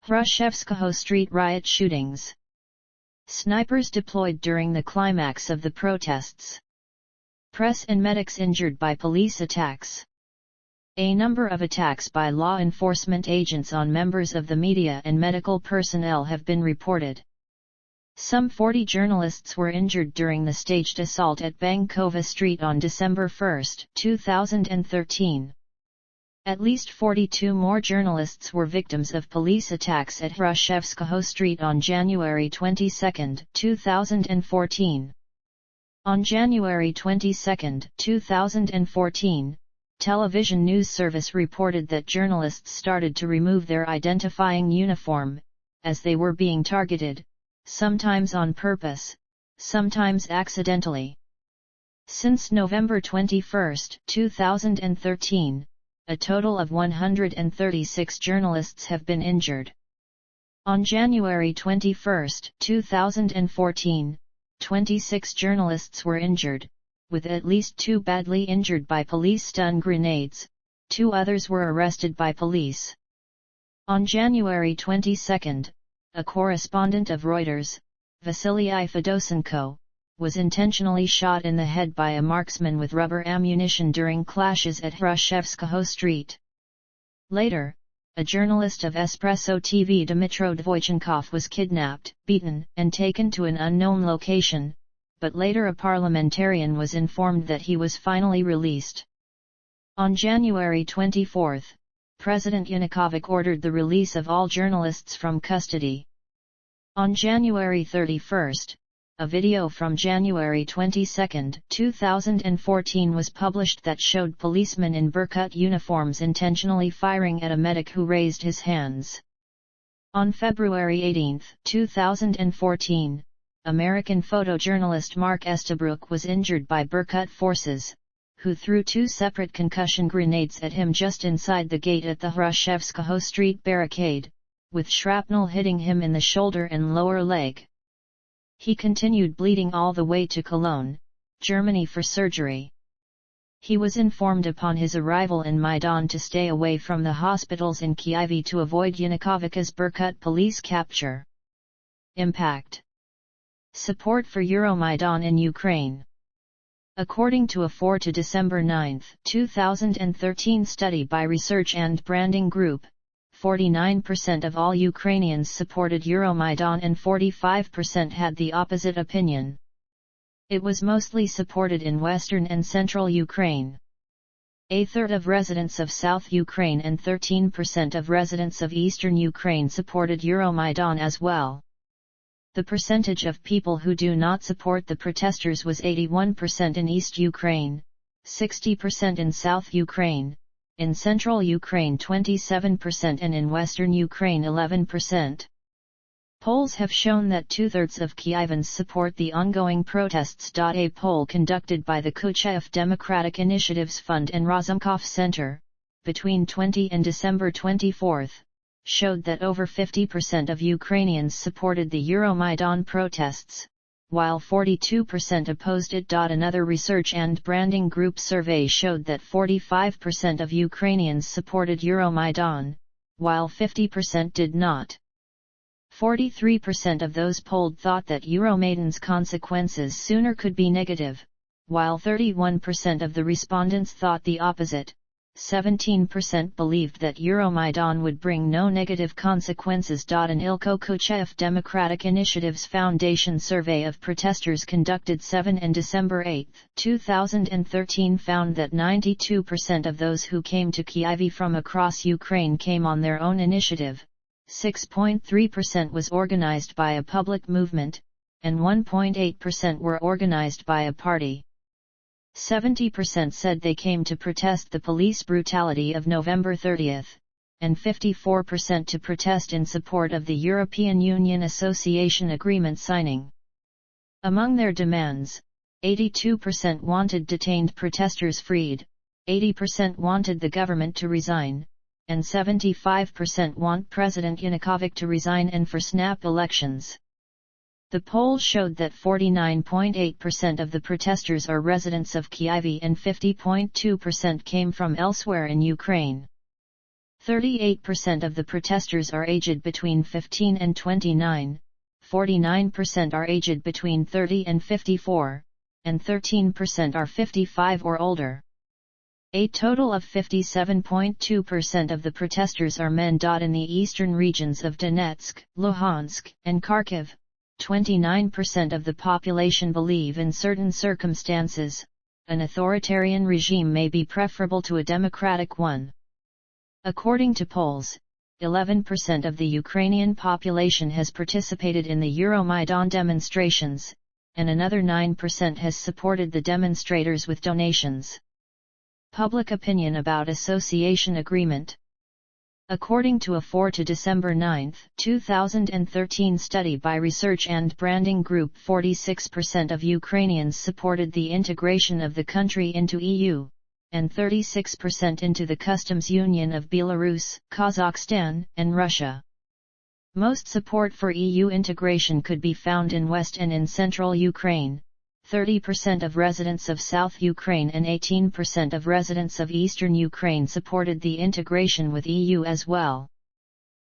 Hrushevskoho Street riot shootings. Snipers deployed during the climax of the protests. Press and medics injured by police attacks. A number of attacks by law enforcement agents on members of the media and medical personnel have been reported. Some 40 journalists were injured during the staged assault at Bankova Street on December 1, 2013. At least 42 more journalists were victims of police attacks at Hrushevskoho Street on January 22, 2014. On January 22, 2014, television news service reported that journalists started to remove their identifying uniform, as they were being targeted, sometimes on purpose, sometimes accidentally. Since November 21, 2013, a total of 136 journalists have been injured. On January 21, 2014, 26 journalists were injured, with at least 2 badly injured by police stun grenades, 2 others were arrested by police. On January 22, a correspondent of Reuters, Vasily Fedosenko, was intentionally shot in the head by a marksman with rubber ammunition during clashes at Hrushevskoho Street. Later, a journalist of Espresso TV Dmitro Dvoychenkov was kidnapped, beaten, and taken to an unknown location, but later a parliamentarian was informed that he was finally released. On January 24, President Yanukovych ordered the release of all journalists from custody. On January 31, a video from January 22, 2014 was published that showed policemen in Berkut uniforms intentionally firing at a medic who raised his hands. On February 18, 2014, American photojournalist Mark Estabrook was injured by Berkut forces, who threw 2 separate concussion grenades at him just inside the gate at the Hrushevskoho Street barricade, with shrapnel hitting him in the shoulder and lower leg. He continued bleeding all the way to Cologne, Germany for surgery. He was informed upon his arrival in Maidan to stay away from the hospitals in Kyiv to avoid Yanukovych's Berkut police capture. Impact. Support for Euromaidan in Ukraine. According to a 4 to December 9, 2013 study by Research and Branding Group, 49% of all Ukrainians supported Euromaidan and 45% had the opposite opinion. It was mostly supported in western and central Ukraine. A third of residents of South Ukraine and 13% of residents of eastern Ukraine supported Euromaidan as well. The percentage of people who do not support the protesters was 81% in East Ukraine, 60% in South Ukraine, in Central Ukraine 27% and in Western Ukraine 11%. Polls have shown that 2/3 of Kyivans support the ongoing protests. A poll conducted by the Kyiv Democratic Initiatives Fund and Razumkov Center, between 20 and December 24, showed that over 50% of Ukrainians supported the Euromaidan protests, while 42% opposed it. Another research and branding group survey showed that 45% of Ukrainians supported Euromaidan, while 50% did not. 43% of those polled thought that Euromaidan's consequences sooner could be negative, while 31% of the respondents thought the opposite. 17% believed that Euromaidan would bring no negative consequences. An Ilko Kuchev Democratic Initiatives Foundation survey of protesters conducted 7 and December 8, 2013 found that 92% of those who came to Kyiv from across Ukraine came on their own initiative, 6.3% was organized by a public movement, and 1.8% were organized by a party. 70% said they came to protest the police brutality of November 30, and 54% to protest in support of the European Union Association Agreement signing. Among their demands, 82% wanted detained protesters freed, 80% wanted the government to resign, and 75% want President Yanukovych to resign and for snap elections. The poll showed that 49.8% of the protesters are residents of Kyiv and 50.2% came from elsewhere in Ukraine. 38% of the protesters are aged between 15 and 29, 49% are aged between 30 and 54, and 13% are 55 or older. A total of 57.2% of the protesters are men. In the eastern regions of Donetsk, Luhansk, and Kharkiv, 29% of the population believe in certain circumstances, an authoritarian regime may be preferable to a democratic one. According to polls, 11% of the Ukrainian population has participated in the Euromaidan demonstrations, and another 9% has supported the demonstrators with donations. Public opinion about association agreement. According to a 4 to December 9, 2013 study by Research and Branding Group, 46% of Ukrainians supported the integration of the country into EU, and 36% into the customs union of Belarus, Kazakhstan, and Russia. Most support for EU integration could be found in West and in Central Ukraine. 30% of residents of South Ukraine and 18% of residents of Eastern Ukraine supported the integration with EU as well.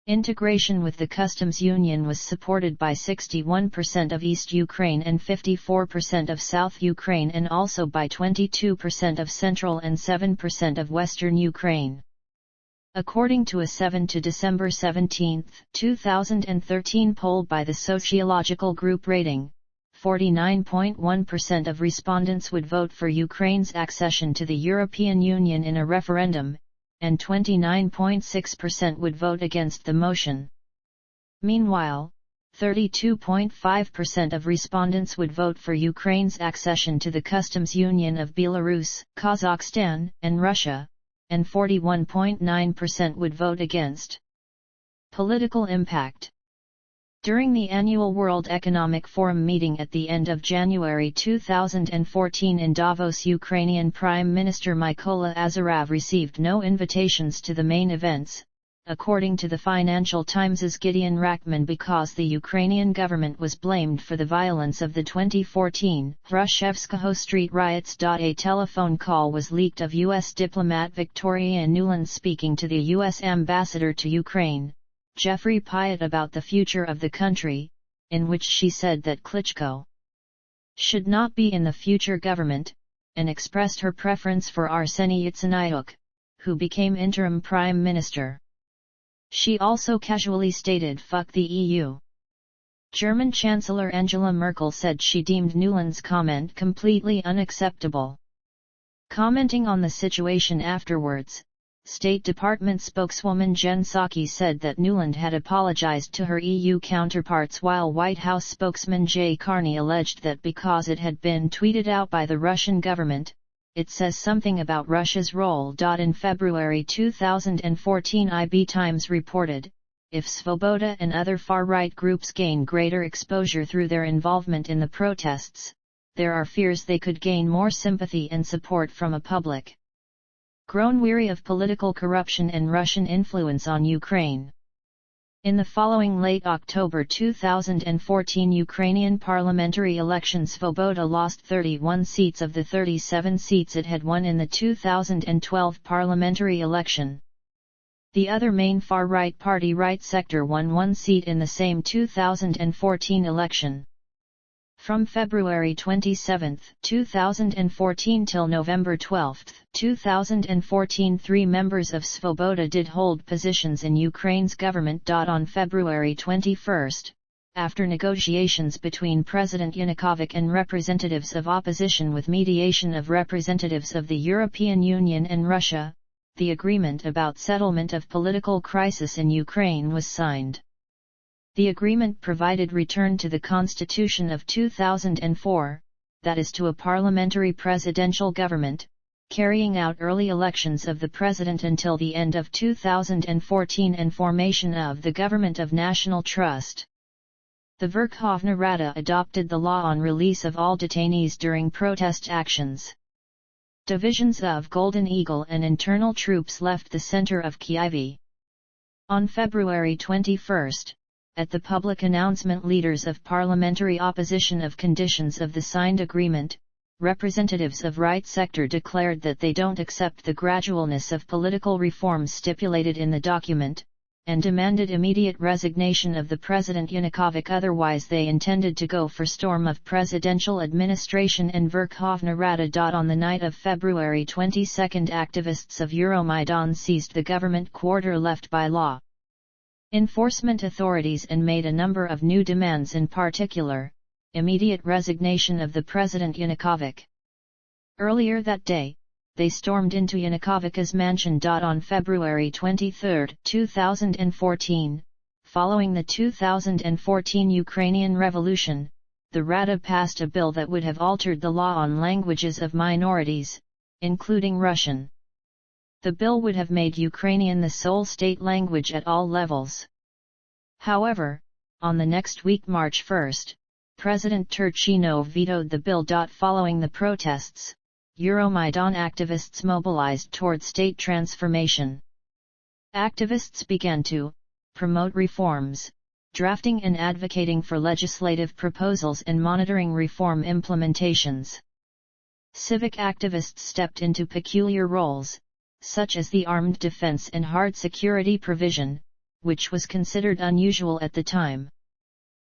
Integration with the customs union was supported by 61% of East Ukraine and 54% of South Ukraine, and also by 22% of Central and 7% of Western Ukraine. According to a 7 to December 17, 2013 poll by the sociological group Rating, 49.1% of respondents would vote for Ukraine's accession to the European Union in a referendum, and 29.6% would vote against the motion. Meanwhile, 32.5% of respondents would vote for Ukraine's accession to the customs union of Belarus, Kazakhstan, and Russia, and 41.9% would vote against. Political impact. During the annual World Economic Forum meeting at the end of January 2014 in Davos, Ukrainian Prime Minister Mykola Azarov received no invitations to the main events, according to the Financial Times' Gideon Rachman, because the Ukrainian government was blamed for the violence of the 2014 Hrushevskoho street riots. A telephone call was leaked of U.S. diplomat Victoria Nuland speaking to the U.S. ambassador to Ukraine, Jeffrey Pyatt, about the future of the country, in which she said that Klitschko should not be in the future government, and expressed her preference for Arseniy Yatsenyuk, who became interim prime minister. She also casually stated "fuck the EU." German Chancellor Angela Merkel said she deemed Nuland's comment completely unacceptable. Commenting on the situation afterwards, State Department spokeswoman Jen Psaki said that Nuland had apologized to her EU counterparts, while White House spokesman Jay Carney alleged that because it had been tweeted out by the Russian government, it says something about Russia's role. In February 2014, IB Times reported, if Svoboda and other far-right groups gain greater exposure through their involvement in the protests, there are fears they could gain more sympathy and support from a public. grown weary of political corruption and Russian influence on Ukraine. In the following late October 2014 Ukrainian parliamentary elections, Svoboda lost 31 seats of the 37 seats it had won in the 2012 parliamentary election. The other main far-right party, Right Sector, won 1 seat in the same 2014 election. From February 27, 2014 till November 12, 2014, 3 members of Svoboda did hold positions in Ukraine's government. On February 21, after negotiations between President Yanukovych and representatives of opposition with mediation of representatives of the European Union and Russia, the agreement about settlement of political crisis in Ukraine was signed. The agreement provided return to the Constitution of 2004, that is to a parliamentary presidential government, carrying out early elections of the president until the end of 2014 and formation of the Government of National Trust. The Verkhovna Rada adopted the law on release of all detainees during protest actions. Divisions of Golden Eagle and internal troops left the center of Kyiv. On February 21, at the public announcement, leaders of parliamentary opposition of conditions of the signed agreement, representatives of Right Sector declared that they don't accept the gradualness of political reforms stipulated in the document, and demanded immediate resignation of the President Yanukovych, otherwise they intended to go for storm of presidential administration and Verkhovna Rada. On the night of February 22, activists of Euromaidan seized the government quarter left by law enforcement authorities and made a number of new demands, in particular, immediate resignation of the President Yanukovych. Earlier that day, they stormed into Yanukovych's mansion. On February 23, 2014, following the 2014 Ukrainian Revolution, the Rada passed a bill that would have altered the law on languages of minorities, including Russian. The bill would have made Ukrainian the sole state language at all levels. However, on the next week, March 1, President Turchinov vetoed the bill. Following the protests, Euromaidan activists mobilized toward state transformation. Activists began to promote reforms, drafting and advocating for legislative proposals and monitoring reform implementations. Civic activists stepped into peculiar roles, such as the armed defense and hard security provision, which was considered unusual at the time.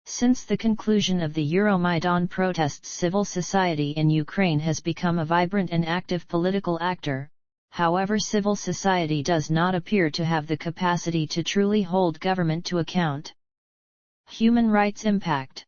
Since the conclusion of the Euromaidan protests, civil society in Ukraine has become a vibrant and active political actor. However, civil society does not appear to have the capacity to truly hold government to account. Human rights impact.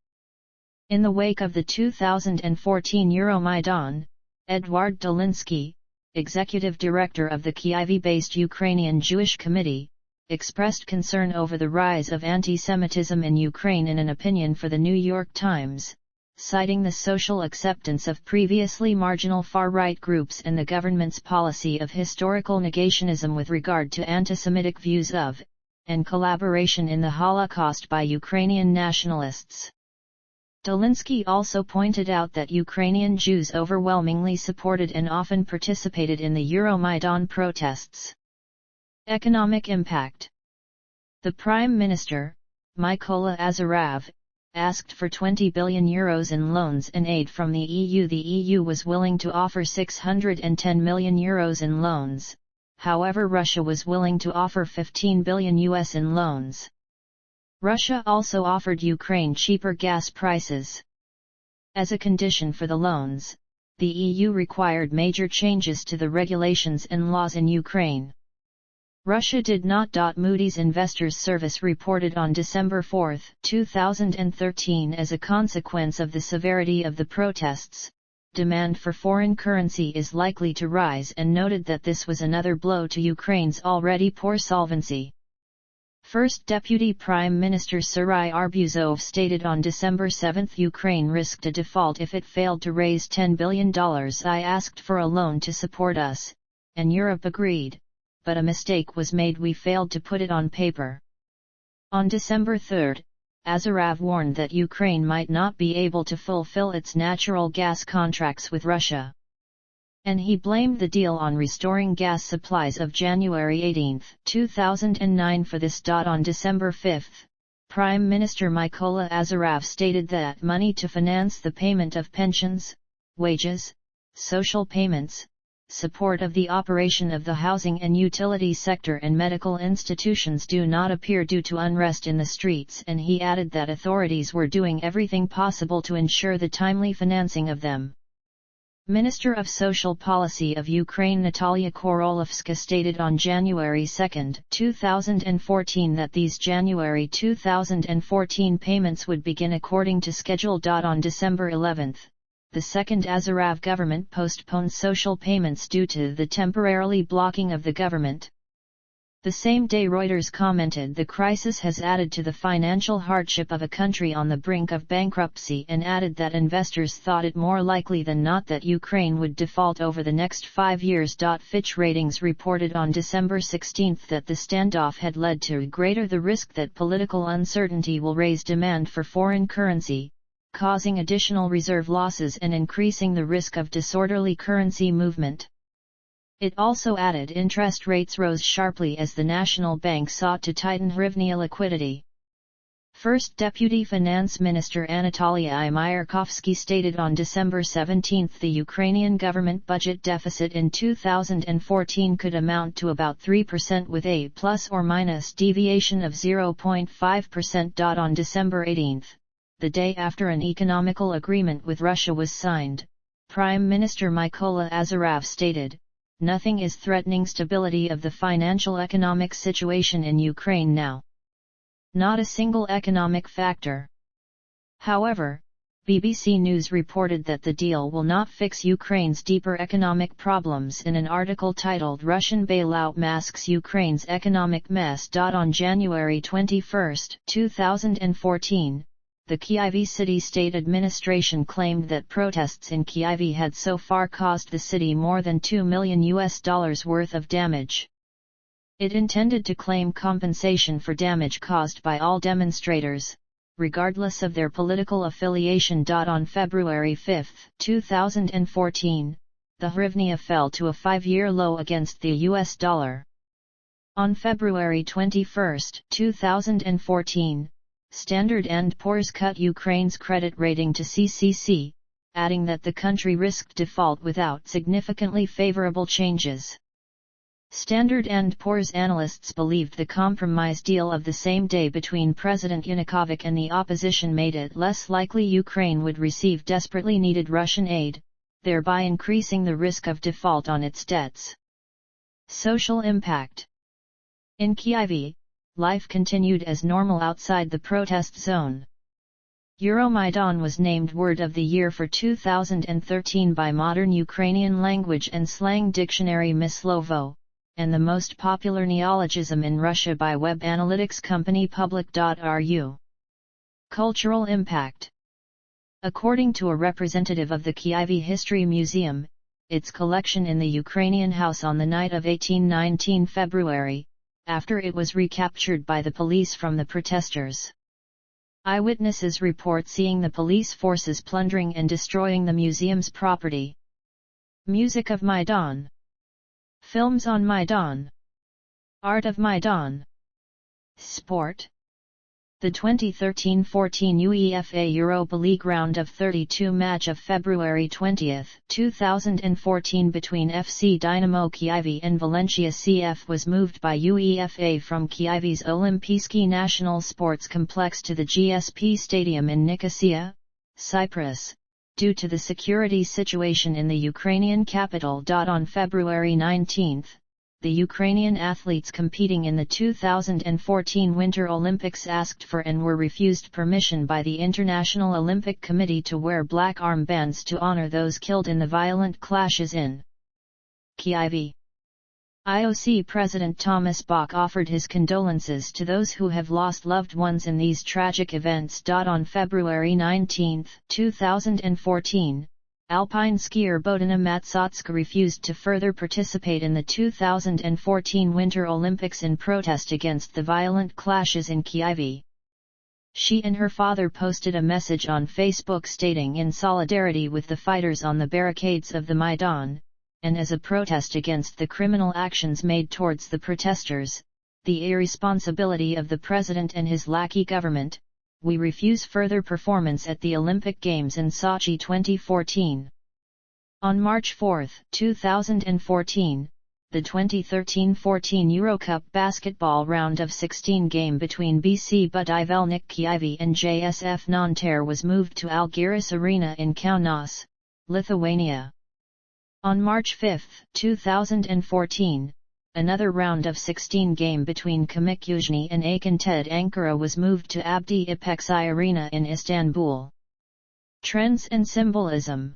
In the wake of the 2014 Euromaidan, Eduard Dolinsky, executive director of the Kyiv-based Ukrainian Jewish Committee, expressed concern over the rise of anti-Semitism in Ukraine in an opinion for the New York Times, citing the social acceptance of previously marginal far-right groups and the government's policy of historical negationism with regard to anti-Semitic views of, and collaboration in the Holocaust by Ukrainian nationalists. Dolinsky also pointed out that Ukrainian Jews overwhelmingly supported and often participated in the Euromaidan protests. Economic impact. The Prime Minister, Mykola Azarov, asked for €20 billion in loans and aid from the EU. The EU was willing to offer €610 million in loans, however Russia was willing to offer $15 billion in loans. Russia also offered Ukraine cheaper gas prices. As a condition for the loans, the EU required major changes to the regulations and laws in Ukraine. Russia did not. Moody's Investors Service reported on December 4, 2013, as a consequence of the severity of the protests, demand for foreign currency is likely to rise, and noted that this was another blow to Ukraine's already poor solvency. First Deputy Prime Minister Serhiy Arbuzov stated on December 7 Ukraine risked a default if it failed to raise $10 billion. I asked for a loan to support us, and Europe agreed, but a mistake was made. We failed to put it on paper. On December 3, Azarov warned that Ukraine might not be able to fulfill its natural gas contracts with Russia. and he blamed the deal on restoring gas supplies of January 18, 2009 for this. On December 5, Prime Minister Mykola Azarov stated that money to finance the payment of pensions, wages, social payments, support of the operation of the housing and utility sector and medical institutions do not appear due to unrest in the streets, and he added that authorities were doing everything possible to ensure the timely financing of them. Minister of Social Policy of Ukraine Natalia Korolovska stated on January 2, 2014 that these January 2014 payments would begin according to schedule. On December 11, the second Azarov government postponed social payments due to the temporarily blocking of the government. The same day Reuters commented the crisis has added to the financial hardship of a country on the brink of bankruptcy and added that investors thought it more likely than not that Ukraine would default over the next 5 years. Fitch Ratings reported on December 16 that the standoff had led to greater the risk that political uncertainty will raise demand for foreign currency, causing additional reserve losses and increasing the risk of disorderly currency movement. It also added interest rates rose sharply as the national bank sought to tighten hryvnia liquidity. First Deputy Finance Minister Anatoly Myarkovsky stated on December 17 the Ukrainian government budget deficit in 2014 could amount to about 3% with a plus or minus deviation of 0.5%. On December 18, the day after an economical agreement with Russia was signed, Prime Minister Mykola Azarov stated, "Nothing is threatening stability of the financial economic situation in Ukraine now. Not a single economic factor." However, BBC News reported that the deal will not fix Ukraine's deeper economic problems in an article titled "Russian Bailout Masks Ukraine's Economic Mess." On January 21, 2014, the Kyiv city-state administration claimed that protests in Kyiv had so far caused the city more than $2 million worth of damage. It intended to claim compensation for damage caused by all demonstrators, regardless of their political affiliation. On February 5, 2014, the hryvnia fell to a 5-year low against the US dollar. On February 21, 2014, Standard & Poor's cut Ukraine's credit rating to CCC, adding that the country risked default without significantly favorable changes. Standard & Poor's analysts believed the compromise deal of the same day between President Yanukovych and the opposition made it less likely Ukraine would receive desperately needed Russian aid, thereby increasing the risk of default on its debts. Social impact. In Kyiv, life continued as normal outside the protest zone. Euromaidan was named Word of the Year for 2013 by Modern Ukrainian Language and Slang Dictionary Myslovo, and the most popular neologism in Russia by web analytics company Public.ru. Cultural impact. According to a representative of the Kyiv History Museum, its collection in the Ukrainian house on the night of 18-19 February, after it was recaptured by the police from the protesters. Eyewitnesses report seeing the police forces plundering and destroying the museum's property. Music of Maidan. Films on Maidan. Art of Maidan. Sport. The 2013-14 UEFA Europa League round of 32 match of February 20, 2014 between FC Dynamo Kyiv and Valencia CF was moved by UEFA from Kyiv's Olimpijski National Sports Complex to the GSP Stadium in Nicosia, Cyprus, due to the security situation in the Ukrainian capital. On February 19, the Ukrainian athletes competing in the 2014 Winter Olympics asked for and were refused permission by the International Olympic Committee to wear black armbands to honor those killed in the violent clashes in Kyiv. IOC President Thomas Bach offered his condolences to those who have lost loved ones in these tragic events. On February 19, 2014, alpine skier Bodina Matsotska refused to further participate in the 2014 Winter Olympics in protest against the violent clashes in Kyiv. She and her father posted a message on Facebook stating, "In solidarity with the fighters on the barricades of the Maidan, and as a protest against the criminal actions made towards the protesters, the irresponsibility of the president and his lackey government, we refuse further performance at the Olympic Games in Sochi 2014. On March 4, 2014, the 2013-14 Eurocup basketball round of 16 game between BC Budivelnyk Kyiv and JSF Nanterre was moved to Algiris Arena in Kaunas, Lithuania. On March 5, 2014, another round of 16 game between Kamykyuzhny and Akinted Ankara was moved to Abdi İpekçi Arena in Istanbul. Trends and symbolism.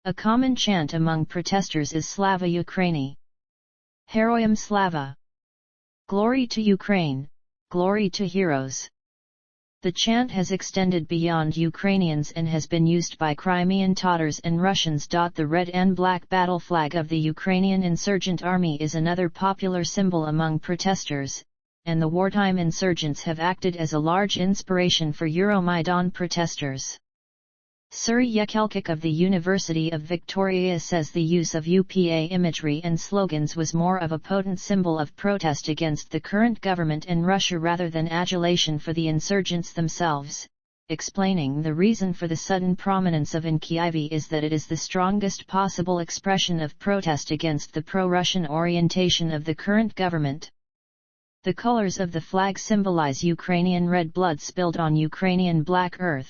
A common chant among protesters is Slava Ukraini. Heroyam Slava. Glory to Ukraine, glory to heroes. The chant has extended beyond Ukrainians and has been used by Crimean Tatars and Russians. The red and black battle flag of the Ukrainian insurgent army is another popular symbol among protesters, and the wartime insurgents have acted as a large inspiration for Euromaidan protesters. Suri Yekelkik of the University of Victoria says the use of UPA imagery and slogans was more of a potent symbol of protest against the current government in Russia rather than adulation for the insurgents themselves, explaining the reason for the sudden prominence of in Kyiv is that it is the strongest possible expression of protest against the pro-Russian orientation of the current government. The colors of the flag symbolize Ukrainian red blood spilled on Ukrainian black earth.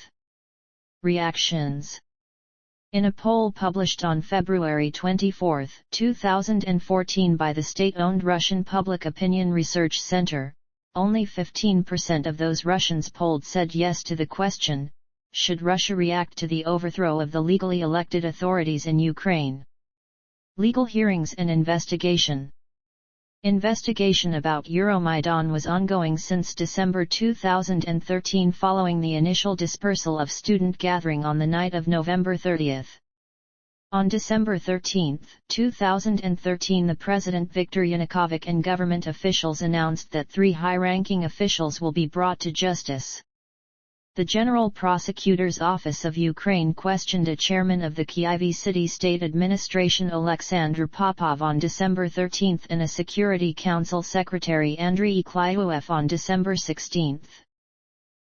Reactions. In a poll published on February 24, 2014 by the state-owned Russian Public Opinion Research Center, only 15% of those Russians polled said yes to the question, should Russia react to the overthrow of the legally elected authorities in Ukraine? Legal hearings and investigation. Investigation about Euromaidan was ongoing since December 2013 following the initial dispersal of student gathering on the night of November 30. On December 13, 2013 the President Viktor Yanukovych and government officials announced that 3 high-ranking officials will be brought to justice. The General Prosecutor's Office of Ukraine questioned a chairman of the Kyiv City State Administration Alexander Popov on December 13 and a Security Council Secretary Andriy Klyuev on December 16.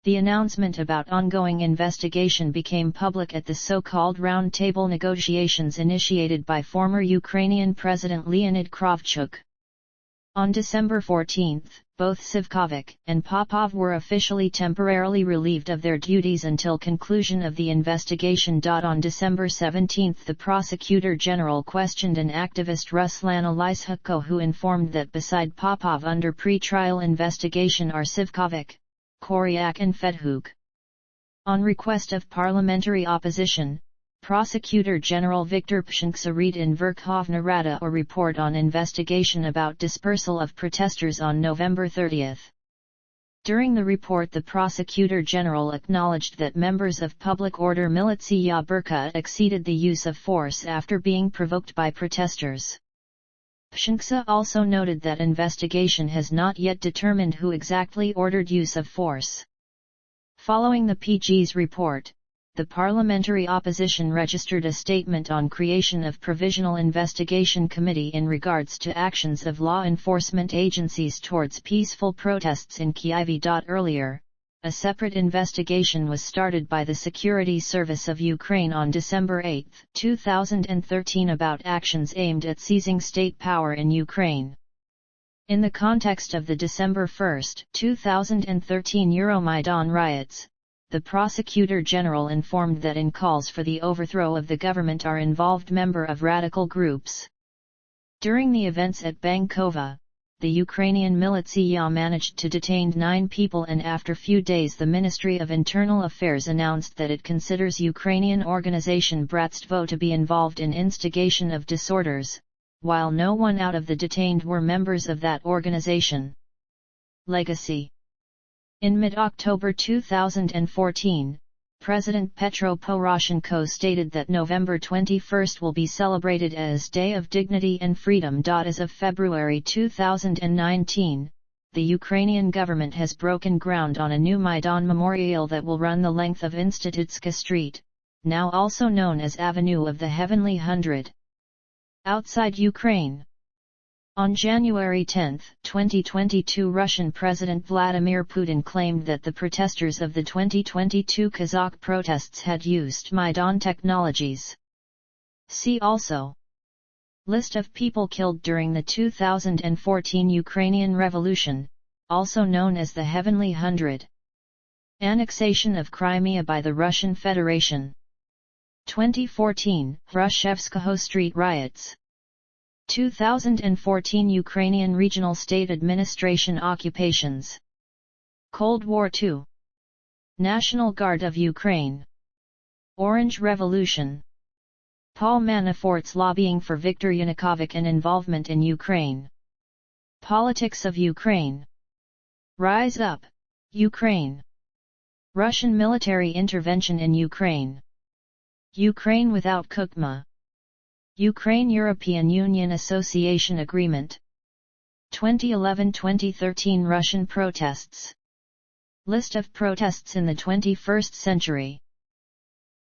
The announcement about ongoing investigation became public at the so-called round-table negotiations initiated by former Ukrainian President Leonid Kravchuk. On December 14, both Sivkovic and Popov were officially temporarily relieved of their duties until conclusion of the investigation. On December 17 the Prosecutor General questioned an activist Ruslan Lysyhko who informed that beside Popov under pre-trial investigation are Sivkovic, Koryak and Fedhuk. On request of parliamentary opposition, Prosecutor General Viktor Pshintsa read in Verkhovna Rada a report on investigation about dispersal of protesters on November 30. During the report the Prosecutor General acknowledged that members of public order Militsiya Burka exceeded the use of force after being provoked by protesters. Pshintsa also noted that investigation has not yet determined who exactly ordered use of force. Following the PG's report, the parliamentary opposition registered a statement on creation of Provisional Investigation Committee in regards to actions of law enforcement agencies towards peaceful protests in Kyiv. Earlier, a separate investigation was started by the Security Service of Ukraine on December 8, 2013 about actions aimed at seizing state power in Ukraine. In the context of the December 1, 2013 Euromaidan riots, the Prosecutor General informed that in calls for the overthrow of the government are involved members of radical groups. During the events at Bankova, the Ukrainian militia managed to detain 9 people, and after few days the Ministry of Internal Affairs announced that it considers Ukrainian organization Bratstvo to be involved in instigation of disorders, while no one out of the detained were members of that organization. Legacy. In mid-October 2014, President Petro Poroshenko stated that November 21 will be celebrated as Day of Dignity and Freedom. As of February 2019, the Ukrainian government has broken ground on a new Maidan memorial that will run the length of Institutska Street, now also known as Avenue of the Heavenly Hundred. Outside Ukraine. On January 10, 2022, Russian President Vladimir Putin claimed that the protesters of the 2022 Kazakh protests had used Maidan technologies. See also: List of people killed during the 2014 Ukrainian Revolution, also known as the Heavenly Hundred. Annexation of Crimea by the Russian Federation. 2014 Hrushevskoho Street riots. 2014 Ukrainian Regional State Administration occupations. Cold War II. National Guard of Ukraine. Orange Revolution. Paul Manafort's lobbying for Viktor Yanukovych and involvement in Ukraine. Politics of Ukraine. Rise Up, Ukraine. Russian military intervention in Ukraine. Ukraine without Kukma. Ukraine-European Union Association Agreement. 2011-2013 Russian protests. List of protests in the 21st century.